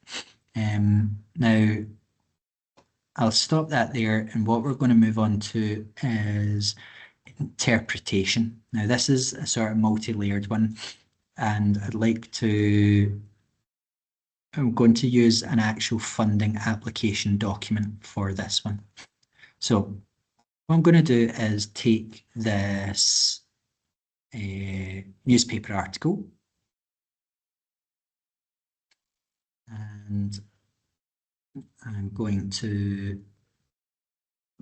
Now, I'll stop that there, and what we're going to move on to is interpretation. Now, this is a sort of multi-layered one, and I'm going to use an actual funding application document for this one. So what I'm going to do is take this newspaper article, and I'm going to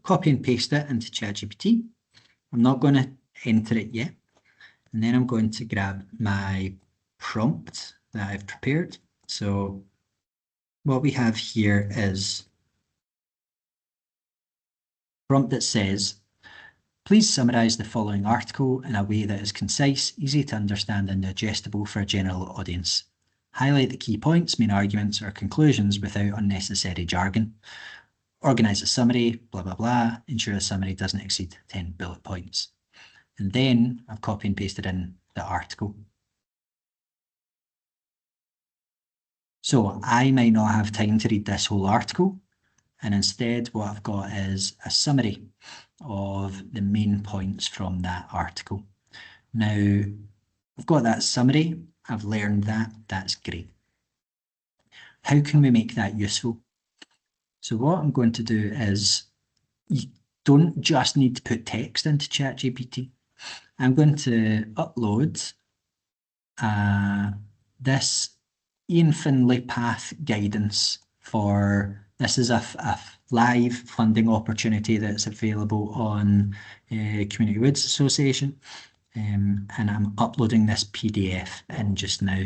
copy and paste it into ChatGPT. I'm not going to enter it yet. And then I'm going to grab my prompt that I've prepared. So what we have here is a prompt that says, please summarize the following article in a way that is concise, easy to understand, and digestible for a general audience. Highlight the key points, main arguments, or conclusions without unnecessary jargon. Organize a summary, blah, blah, blah. Ensure a summary doesn't exceed 10 bullet points. And then I've copy and pasted in the article. So I might not have time to read this whole article, and instead what I've got is a summary of the main points from that article. Now, I've got that summary, I've learned that, that's great. How can we make that useful? So what I'm going to do is, you don't just need to put text into ChatGPT. I'm going to upload this Ian Finlay path guidance for, this is a live funding opportunity that's available on Community Woods Association, and I'm uploading this PDF in just now.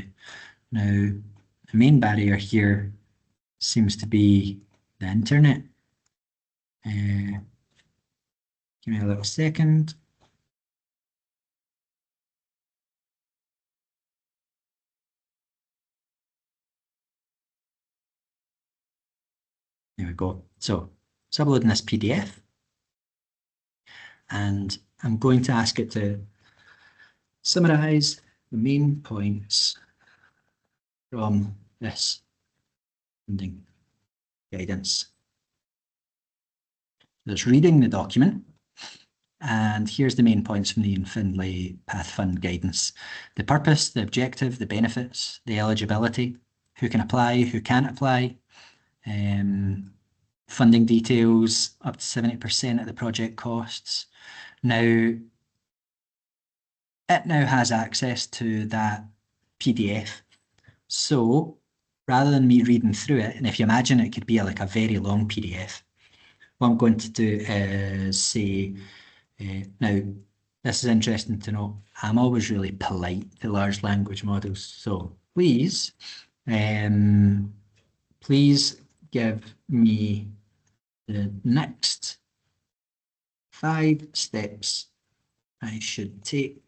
Now, the main barrier here seems to be the internet. Give me a little second. There we go. So it's uploading this PDF, and I'm going to ask it to summarize the main points from this funding guidance. So it's reading the document, and here's the main points from the Ian Finlay Path Fund guidance. The purpose, the objective, the benefits, the eligibility, who can apply, who can't apply, funding details, up to 70% of the project costs. Now, it now has access to that PDF. So rather than me reading through it, and if you imagine it could be like a very long PDF, what I'm going to do is say, now this is interesting to know, I'm always really polite to large language models. So please give me the next 5 steps I should take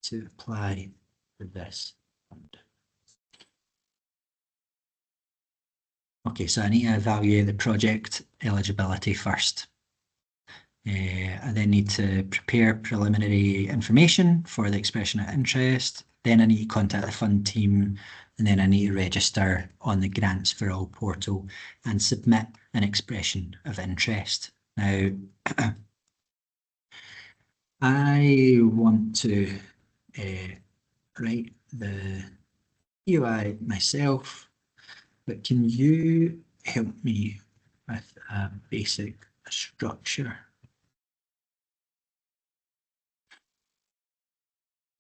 to apply for this fund. Okay, so I need to evaluate the project eligibility first. I then need to prepare preliminary information for the expression of interest. Then I need to contact the fund team, and then I need to register on the Grants for All portal and submit an expression of interest. Now, I want to write the UI myself, but can you help me with a basic structure?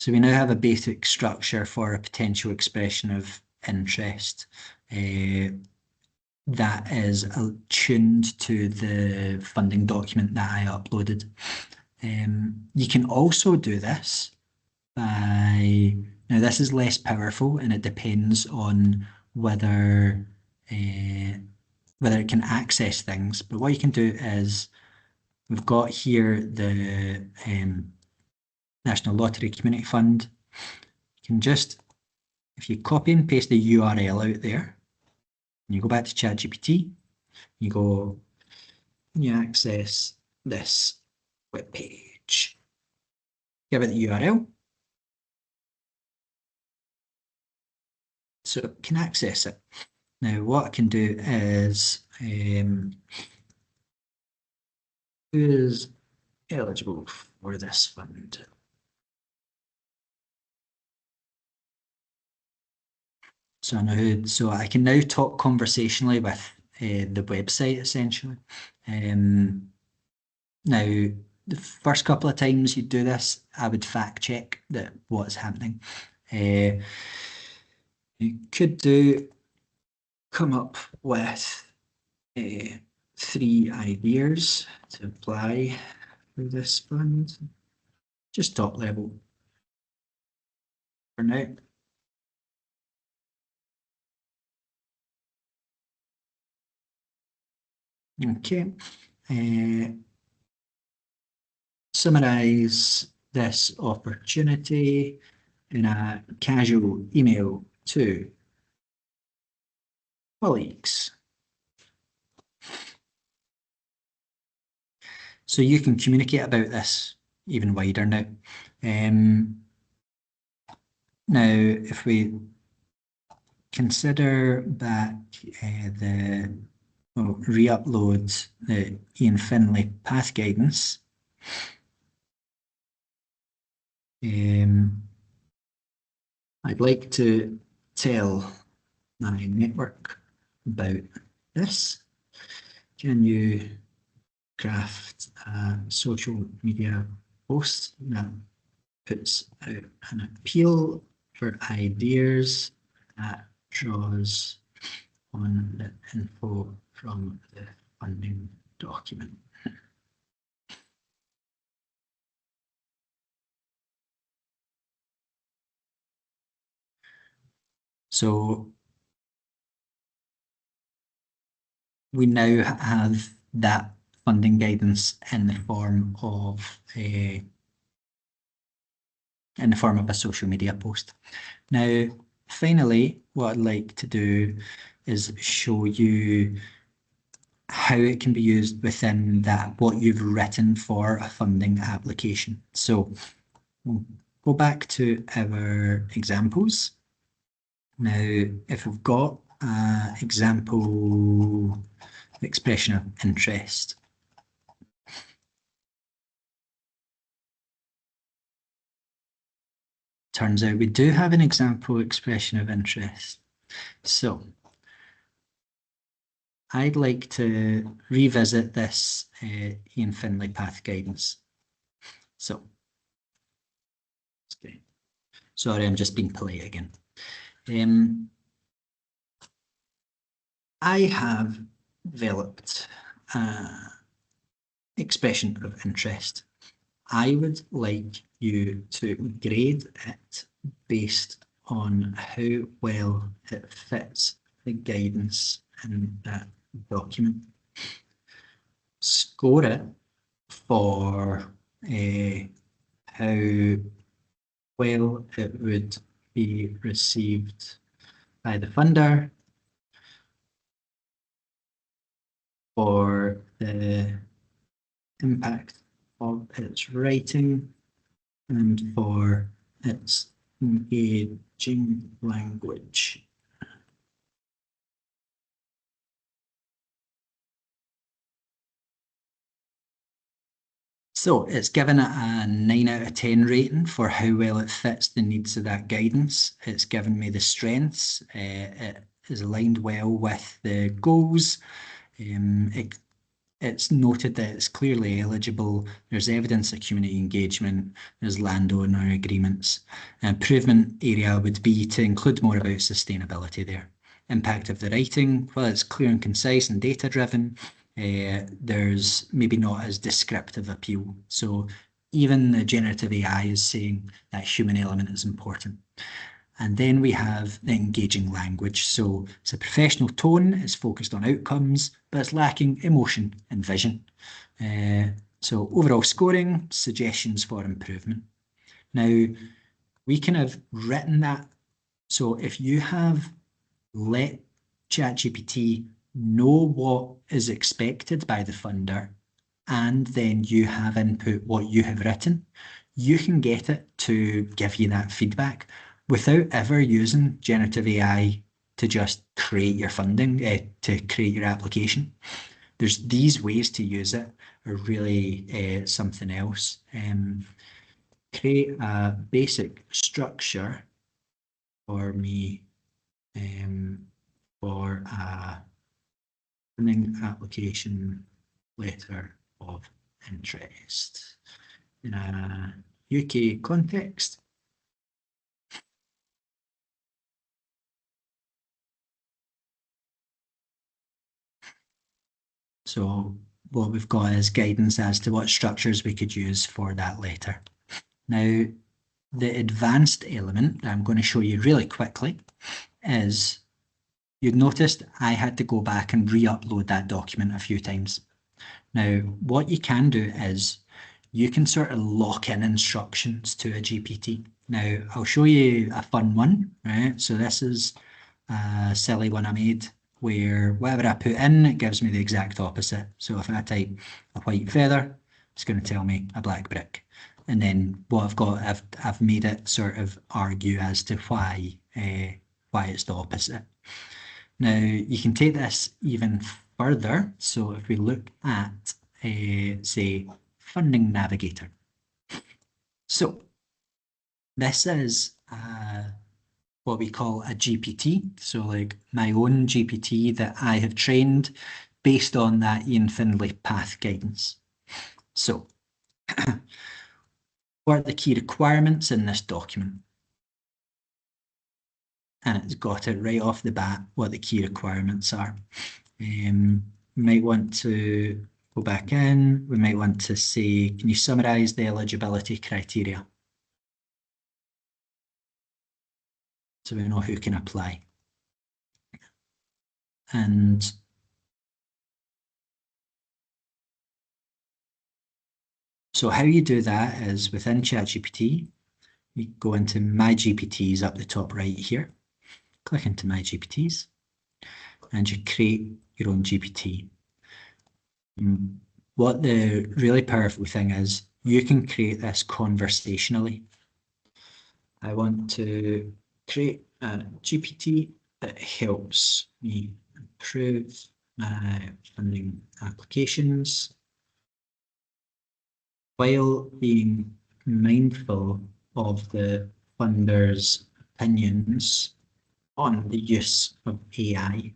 So we now have a basic structure for a potential expression of interest that is tuned to the funding document that I uploaded. You can also do this by, now this is less powerful and it depends on whether it can access things, but what you can do is, we've got here the National Lottery Community Fund. You can just, if you copy and paste the URL out there, and you go back to ChatGPT, you go, you access this web page. Give it the URL. So it can access it. Now what I can do is, who is eligible for this fund? So I can now talk conversationally with the website essentially. Now, the first couple of times you do this, I would fact check that what's happening. You could come up with 3 ideas to apply for this fund, just top level for now. Okay. Summarize this opportunity in a casual email to colleagues. So you can communicate about this even wider now. Now, if we consider back re-upload the Ian Finlay path guidance, I'd like to tell my network about this. Can you craft a social media post that puts out an appeal for ideas that draws on the info from the funding document? So we now have that funding guidance in the form of a social media post. Now, finally, what I'd like to do is show you how it can be used within what you've written for a funding application. So we'll go back to our examples. Now, if we've got an example expression of interest, turns out we do have an example expression of interest. So I'd like to revisit this Ian Finlay path guidance. So, okay. Sorry, I'm just being polite again. I have developed an expression of interest. I would like you to grade it based on how well it fits the guidance in that document. Score it for how well it would be received by the funder, for the impact of its writing, and for its engaging language. So it's given it a 9 out of 10 rating for how well it fits the needs of that guidance. It's given me the strengths. It is aligned well with the goals. It's noted that it's clearly eligible. There's evidence of community engagement. There's landowner agreements. Improvement area would be to include more about sustainability there. Impact of the writing, well, it's clear and concise and data-driven. There's maybe not as descriptive appeal. So even the generative AI is saying that human element is important. And then we have the engaging language. So it's a professional tone, it's focused on outcomes, but it's lacking emotion and vision. So overall scoring, suggestions for improvement. Now, we can have written that. So if you have let ChatGPT know what is expected by the funder, and then you have input what you have written, you can get it to give you that feedback without ever using generative AI to just create your funding, to create your application. There's these ways to use it are really something else. Create a basic structure for me for a funding application letter of interest in a UK context. So what we've got is guidance as to what structures we could use for that letter. Now, the advanced element that I'm going to show you really quickly is, you'd noticed I had to go back and re-upload that document a few times. Now, what you can do is you can sort of lock in instructions to a GPT. Now, I'll show you a fun one, right? So this is a silly one I made where whatever I put in, it gives me the exact opposite. So if I type a white feather, it's going to tell me a black brick. And then what I've got, I've made it sort of argue as to why it's the opposite. Now, you can take this even further. So if we look at, say, Funding Navigator. So this is what we call a GPT. So like my own GPT that I have trained based on that Ian Findlay path guidance. So what are the key requirements in this document? And it's got it right off the bat what the key requirements are. We might want to go back in. We might want to say, can you summarize the eligibility criteria? So we know who can apply. And so how you do that is within ChatGPT, you go into My GPTs up the top right here, click into My GPTs, and you create your own GPT. What the really powerful thing is, you can create this conversationally. I want to create a GPT that helps me improve my funding applications while being mindful of the funder's opinions on the use of AI,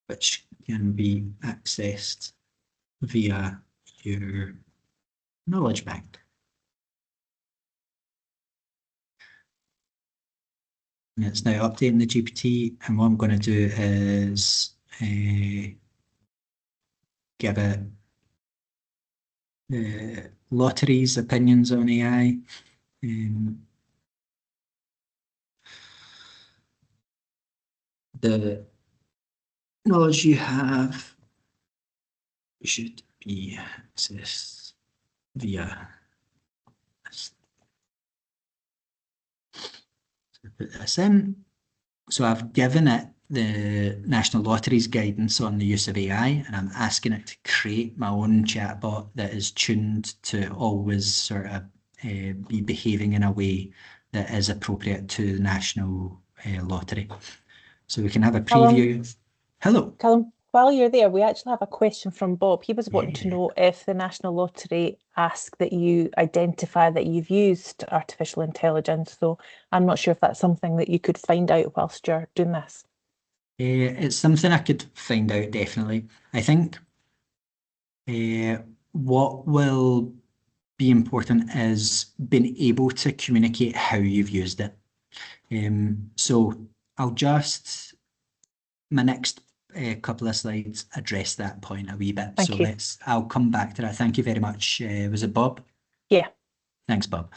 which can be accessed via your knowledge bank. And it's now updating the GPT, and what I'm going to do is give it lotteries opinions on AI. The knowledge you have should be accessed via this. So put this in. So I've given it the National Lotteries guidance on the use of AI, and I'm asking it to create my own chatbot that is tuned to always sort of be behaving in a way that is appropriate to the National Lottery. So we can have a preview. Hello. Callum, while you're there, we actually have a question from Bob. He was wanting to know if the National Lottery ask that you identify that you've used artificial intelligence. So I'm not sure if that's something that you could find out whilst you're doing this. It's something I could find out, definitely. I think what will be important is being able to communicate how you've used it. So I'll just, my next couple of slides address that point a wee bit. Thank so you. I'll come back to that. Thank you very much. Was it Bob? Yeah. Thanks, Bob.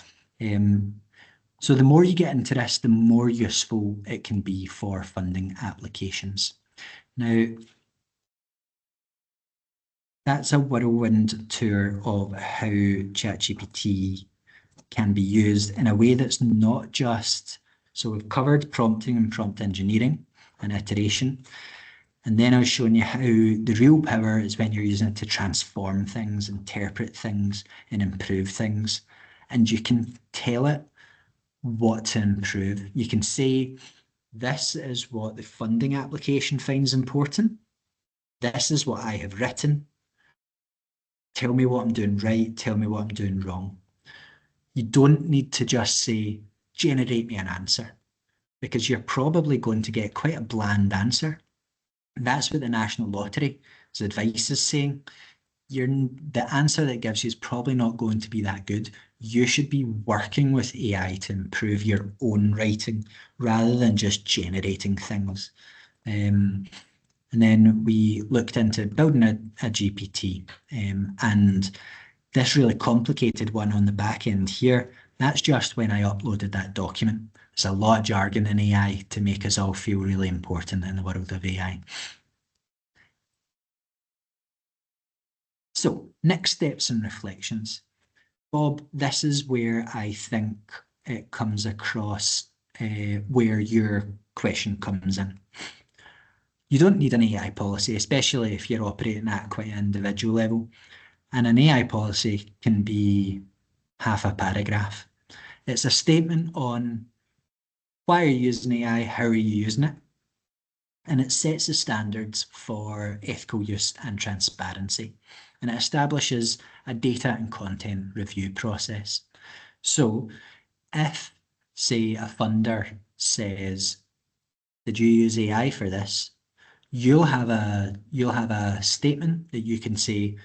So the more you get into this, the more useful it can be for funding applications. Now, that's a whirlwind tour of how ChatGPT can be used in a way that's not just, so we've covered prompting and prompt engineering and iteration. And then I was showing you how the real power is when you're using it to transform things, interpret things, and improve things. And you can tell it what to improve. You can say, this is what the funding application finds important. This is what I have written. Tell me what I'm doing right. Tell me what I'm doing wrong. You don't need to just say, generate me an answer, because you're probably going to get quite a bland answer. And that's what the National Lottery's advice is saying. The answer that gives you is probably not going to be that good. You should be working with AI to improve your own writing rather than just generating things. And then we looked into building a GPT, and this really complicated one on the back end here, that's just when I uploaded that document. There's a lot of jargon in AI to make us all feel really important in the world of AI. So, next steps and reflections. Bob, this is where I think it comes across where your question comes in. You don't need an AI policy, especially if you're operating at quite an individual level. And an AI policy can be half a paragraph. It's a statement on why are you using AI, how are you using it? And it sets the standards for ethical use and transparency. And it establishes a data and content review process. So if, say, a funder says, did you use AI for this? You'll have a statement that you can say,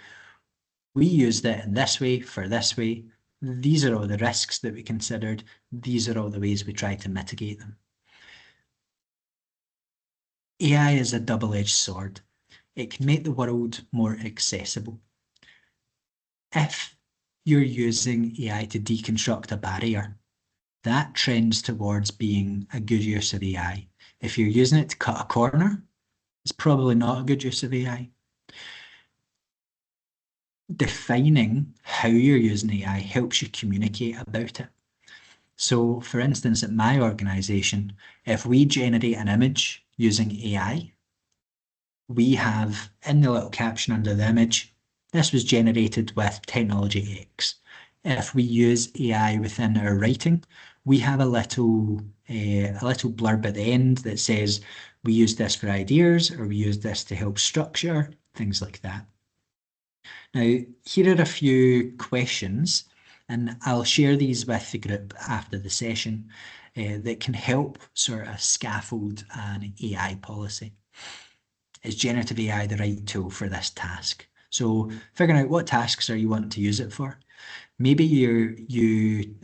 we used it in this way for this way. These are all the risks that we considered. These are all the ways we try to mitigate them. AI is a double-edged sword. It can make the world more accessible. If you're using AI to deconstruct a barrier, that trends towards being a good use of AI. If you're using it to cut a corner, it's probably not a good use of AI. Defining how you're using AI helps you communicate about it. So, for instance, at my organisation, if we generate an image using AI, we have in the little caption under the image, this was generated with technology X. If we use AI within our writing, we have a little blurb at the end that says we use this for ideas, or we use this to help structure, things like that. Now, here are a few questions, and I'll share these with the group after the session that can help sort of scaffold an AI policy. Is generative AI the right tool for this task? So figuring out what tasks are you wanting to use it for. Maybe you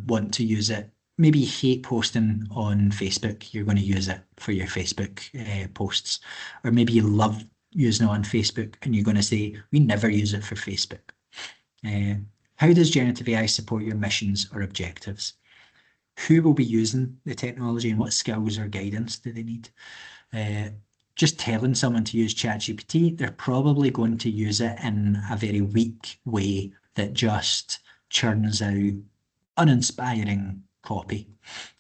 want to use it, maybe you hate posting on Facebook, you're going to use it for your Facebook posts. Or maybe you love using it on Facebook and you're going to say, we never use it for Facebook. How does generative AI support your missions or objectives? Who will be using the technology and what skills or guidance do they need? Just telling someone to use ChatGPT, they're probably going to use it in a very weak way that just churns out uninspiring copy.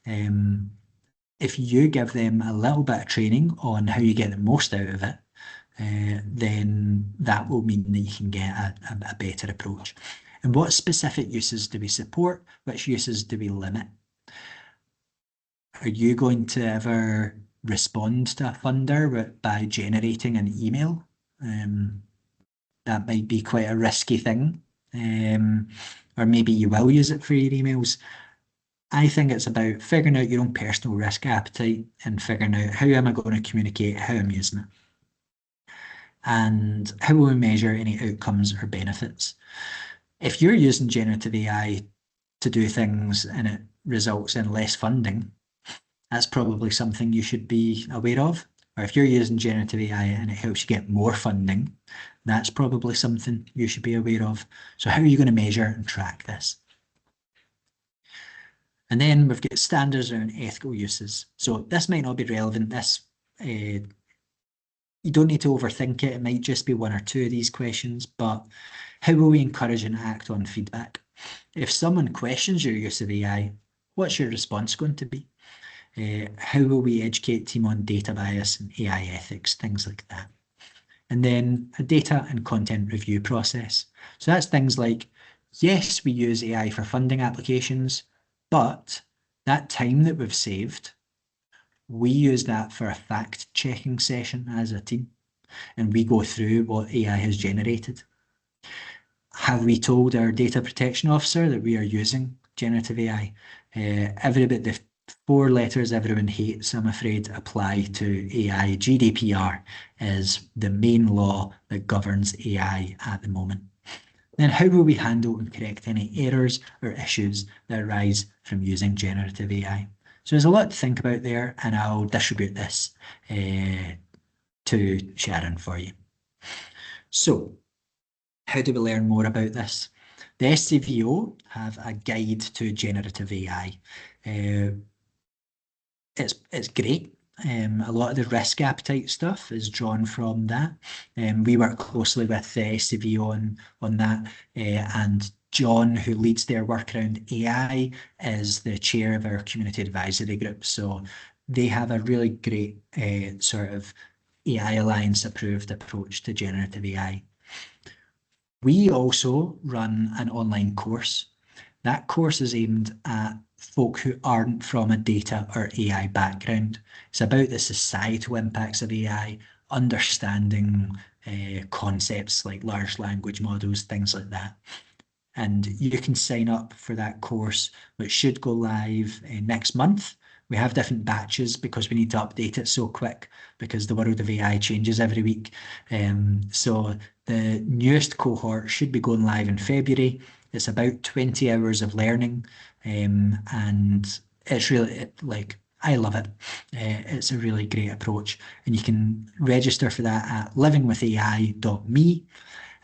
If you give them a little bit of training on how you get the most out of it, then that will mean that you can get a better approach. And what specific uses do we support? Which uses do we limit? Are you going to ever respond to a funder by generating an email. That might be quite a risky thing. Or maybe you will use it for your emails. I think it's about figuring out your own personal risk appetite and figuring out how am I going to communicate how I'm using it. And how will we measure any outcomes or benefits? If you're using generative AI to do things and it results in less funding, that's probably something you should be aware of. Or if you're using generative AI and it helps you get more funding, that's probably something you should be aware of. So how are you going to measure and track this? And then we've got standards around ethical uses. So this might not be relevant. You don't need to overthink it. It might just be one or two of these questions, but how will we encourage and act on feedback? If someone questions your use of AI, what's your response going to be? How will we educate team on data bias and AI ethics, things like that? And then a data and content review process. So that's things like, yes, we use AI for funding applications, but that time that we've saved, we use that for a fact-checking session as a team, and we go through what AI has generated. Have we told our data protection officer that we are using generative AI? The 4 letters everyone hates, I'm afraid, apply to AI. GDPR is the main law that governs AI at the moment. Then how will we handle and correct any errors or issues that arise from using generative AI? So there's a lot to think about there, and I'll distribute this to Sharon for you. So how do we learn more about this? The SCVO have a guide to generative AI. It's great. A lot of the risk appetite stuff is drawn from that. We work closely with the SCVO on that, and John, who leads their work around AI, is the chair of our community advisory group. So they have a really great sort of AI Alliance approved approach to generative AI. We also run an online course. That course is aimed at folk who aren't from a data or AI background. It's about the societal impacts of AI, understanding concepts like large language models, things like that. And you can sign up for that course, which should go live next month. We have different batches because we need to update it so quick because the world of AI changes every week. So the newest cohort should be going live in February. It's about 20 hours of learning, and it's really, I love it. It's a really great approach, and you can register for that at livingwithai.me.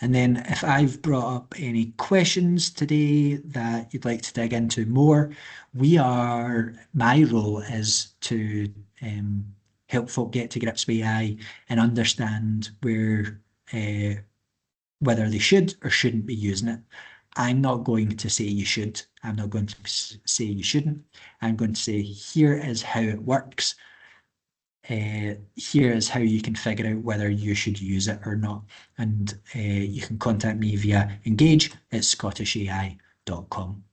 And then if I've brought up any questions today that you'd like to dig into more, my role is to help folk get to grips with AI and understand whether they should or shouldn't be using it. I'm not going to say you should. I'm not going to say you shouldn't. I'm going to say, here is how it works. Here is how you can figure out whether you should use it or not. And you can contact me via engage@scottishay.com.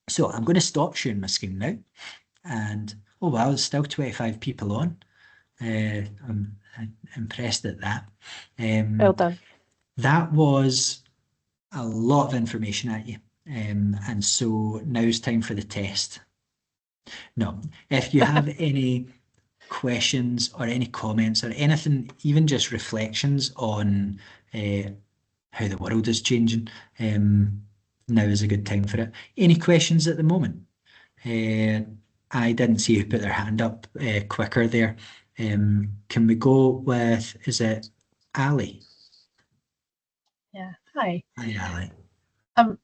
So I'm going to stop sharing my screen now. And, oh wow, there's still 25 people on. I'm impressed at that. Well done. That was a lot of information at you. And so now's time for the test. No, if you have any questions or any comments or anything, even just reflections on how the world is changing, now is a good time for it. Any questions at the moment? I didn't see who put their hand up quicker there. Can we go with, is it Ali? Yeah, hi. Hi, Ali.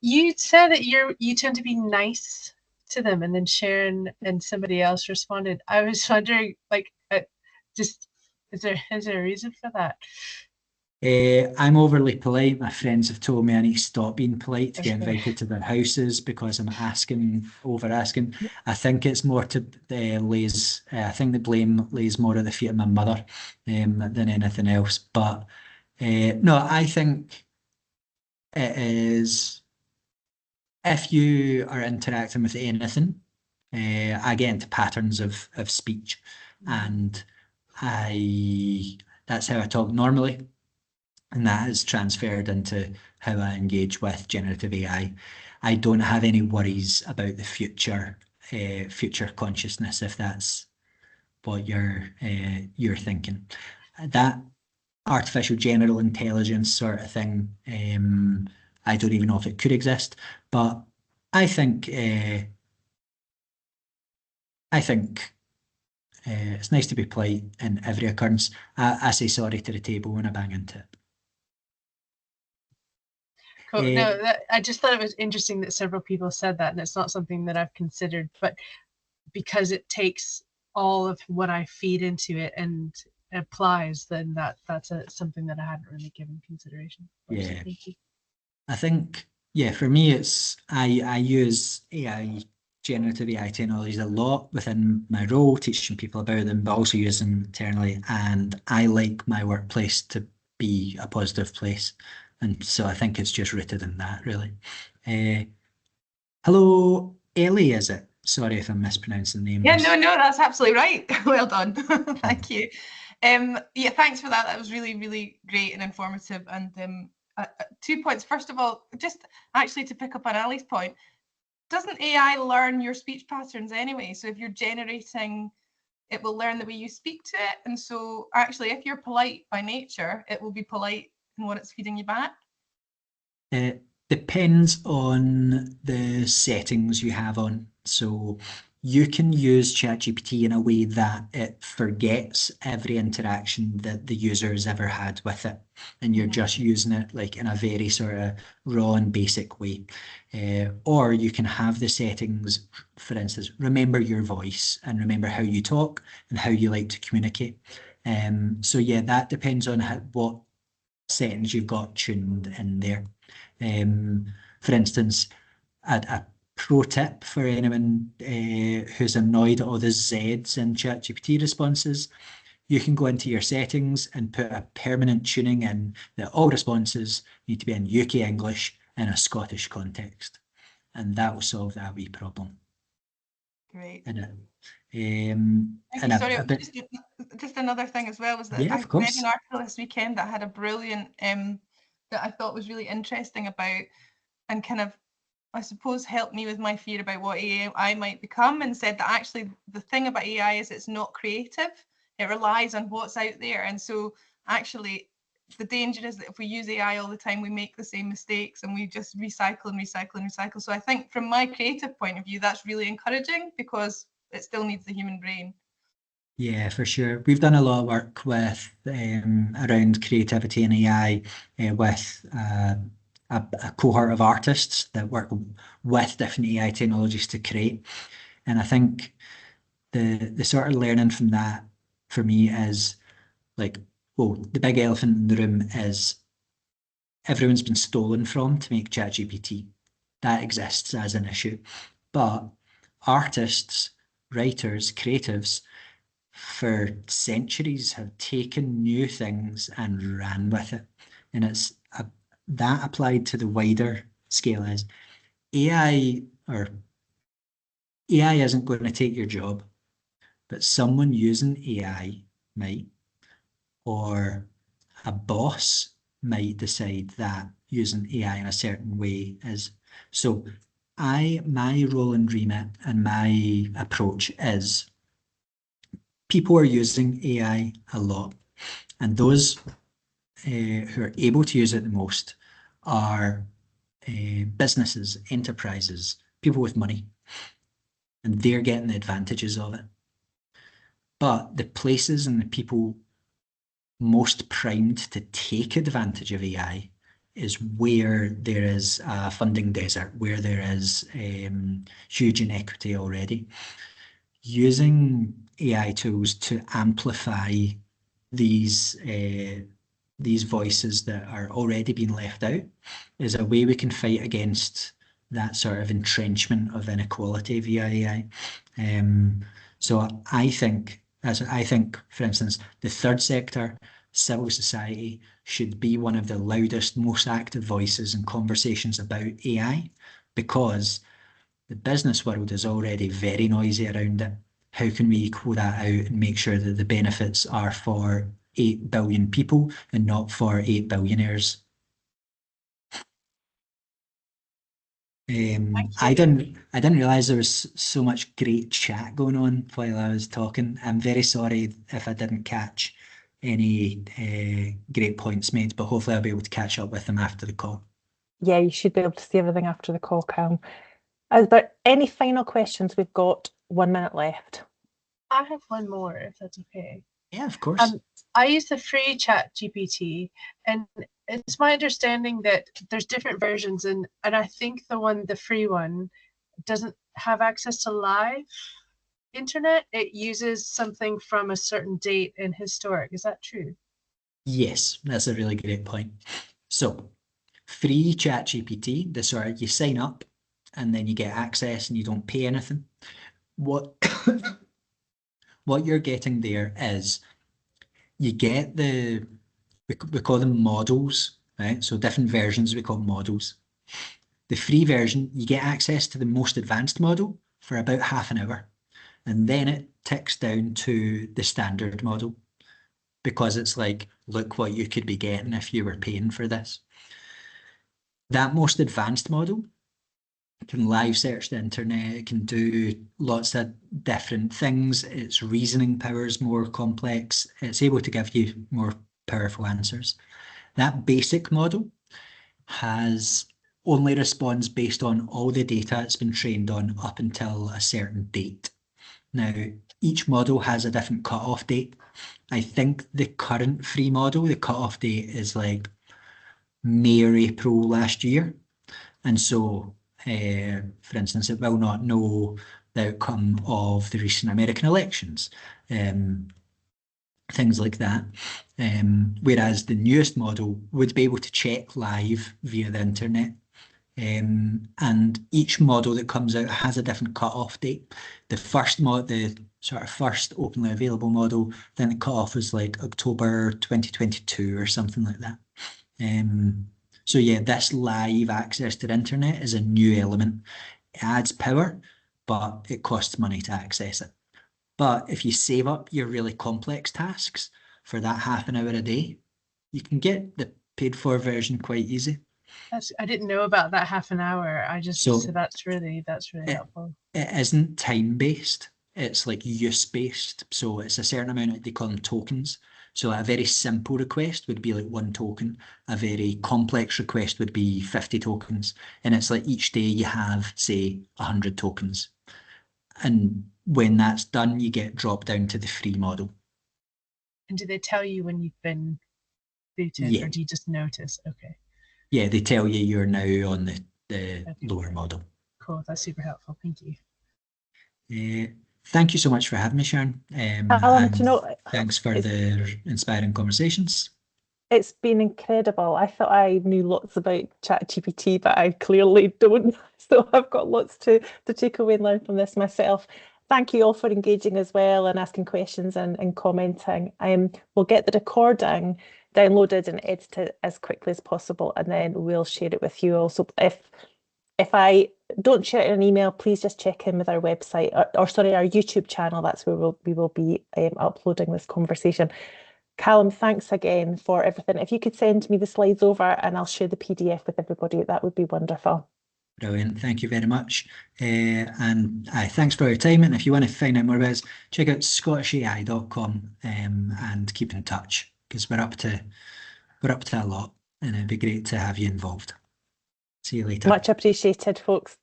You said that you tend to be nice to them, and then Sharon and somebody else responded. I was wondering, is there a reason for that? I'm overly polite. My friends have told me I need to stop being polite to get invited to their houses because I'm over asking. I think it's more to I think the blame lays more at the feet of my mother than anything else. But no, I think it is, if you are interacting with anything, I get into patterns of speech, and that's how I talk normally, and that has transferred into how I engage with generative AI. I don't have any worries about the future consciousness, if that's what you're thinking. That artificial general intelligence sort of thing, I don't even know if it could exist, but I think it's nice to be polite in every occurrence. I say sorry to the table when I bang into it. Cool. No, I just thought it was interesting that several people said that, and it's not something that I've considered, but because it takes all of what I feed into it and applies, then that's something that I hadn't really given consideration for. Yeah. So thank you. I think, yeah, for me, it's I use generative AI technologies a lot within my role, teaching people about them, but also use them internally. And I like my workplace to be a positive place. And so I think it's just rooted in that, really. Hello, Ellie, is it? Sorry if I'm mispronouncing names. Yeah, no, that's absolutely right. Well done. Thank you. Yeah, thanks for that. That was really, really great and informative. And 2 points. First of all, just actually to pick up on Ali's point, doesn't AI learn your speech patterns anyway? So if you're generating, it will learn the way you speak to it. And so actually, if you're polite by nature, it will be polite in what it's feeding you back. It depends on the settings you have on. So you can use ChatGPT in a way that it forgets every interaction that the user has ever had with it, and you're just using it like in a very sort of raw and basic way. Or you can have the settings, for instance, remember your voice and remember how you talk and how you like to communicate. So yeah, that depends on what settings you've got tuned in there. For instance, a pro tip for anyone who's annoyed at all the Z's in ChatGPT responses, you can go into your settings and put a permanent tuning in that all responses need to be in UK English in a Scottish context. And that will solve that wee problem. Great. Sorry, just another thing as well was that yeah, I read an article this weekend that had a brilliant that I thought was really interesting about, and kind of, I suppose, helped me with my fear about what AI might become, and said that actually the thing about AI is it's not creative. It relies on what's out there. And so actually the danger is that if we use AI all the time, we make the same mistakes and we just recycle and recycle and recycle. So I think from my creative point of view, that's really encouraging because it still needs the human brain. Yeah, for sure. We've done a lot of work with around creativity and AI with a cohort of artists that work with different AI technologies to create. And I think the sort of learning from that for me is like, well, the big elephant in the room is everyone's been stolen from to make ChatGPT. That exists as an issue. But artists, writers, creatives, for centuries have taken new things and ran with it. And it's that applied to the wider scale is AI isn't going to take your job, but someone using AI might, or a boss might decide that using AI in a certain way is. So my role and remit and my approach is people are using AI a lot, and those who are able to use it the most are businesses, enterprises, people with money, and they're getting the advantages of it. But the places and the people most primed to take advantage of AI is where there is a funding desert, where there is huge inequity already. Using AI tools to amplify these voices that are already being left out is a way we can fight against that sort of entrenchment of inequality via AI. So I think, for instance, the third sector, civil society, should be one of the loudest, most active voices in conversations about AI, because The business world is already very noisy around it. How can we equal that out and make sure that the benefits are for 8 billion people and not for 8 billionaires? I didn't realize there was so much great chat going on while I was talking. I'm very sorry if I didn't catch any great points made, but hopefully I'll be able to catch up with them after the call. Yeah, you should be able to see everything after the call, Cam. Is there any final questions? We've got 1 minute left. I have one more, if that's okay. Yeah, of course. I use the free ChatGPT, and it's my understanding that there's different versions, and I think the free one doesn't have access to live internet. It uses something from a certain date and historic. Is that true? Yes, that's a really great point. So, free ChatGPT, you sign up and then you get access and you don't pay anything. What you're getting there is you get we call them models, right? So different versions we call models. The free version, you get access to the most advanced model for about half an hour. And then it ticks down to the standard model because it's like, look what you could be getting if you were paying for this. That most advanced model can live search the internet, it can do lots of different things. Its reasoning power is more complex. It's able to give you more powerful answers. That basic model only responds based on all the data it's been trained on up until a certain date. Now, each model has a different cutoff date. I think the current free model, the cutoff date is like May or April last year. And so, for instance, it will not know the outcome of the recent American elections, things like that. Whereas the newest model would be able to check live via the internet. And each model that comes out has a different cut-off date. The first openly available model, then the cut-off was like October 2022 or something like that. So yeah, this live access to the internet is a new element. It adds power, but it costs money to access it. But if you save up your really complex tasks for that half an hour a day, you can get the paid for version quite easy. I didn't know about that half an hour. So that's really helpful. It isn't time based. It's like use based. So it's a certain amount. They call them tokens. So a very simple request would be like 1 token. A very complex request would be 50 tokens. And it's like each day you have, say, 100 tokens. And when that's done, you get dropped down to the free model. And do they tell you when you've been booted, or do you just notice? Okay. Yeah, they tell you you're now on the lower model. Cool, that's super helpful. Thank you. Thank you so much for having me, Sharon. Alan, thanks for the inspiring conversations. It's been incredible. I thought I knew lots about ChatGPT, but I clearly don't. So I've got lots to take away and learn from this myself. Thank you all for engaging as well and asking questions and commenting. We'll get the recording downloaded and edited as quickly as possible, and then we'll share it with you also. If I don't share it in an email, please just check in with our website or sorry, our YouTube channel. That's where we will be uploading this conversation. Callum, thanks again for everything. If you could send me the slides over and I'll share the PDF with everybody, that would be wonderful. Brilliant. Thank you very much. And thanks for your time. And if you want to find out more about us, check out scottishay.com and keep in touch because we're up to a lot and it'd be great to have you involved. See you later. Much appreciated, folks.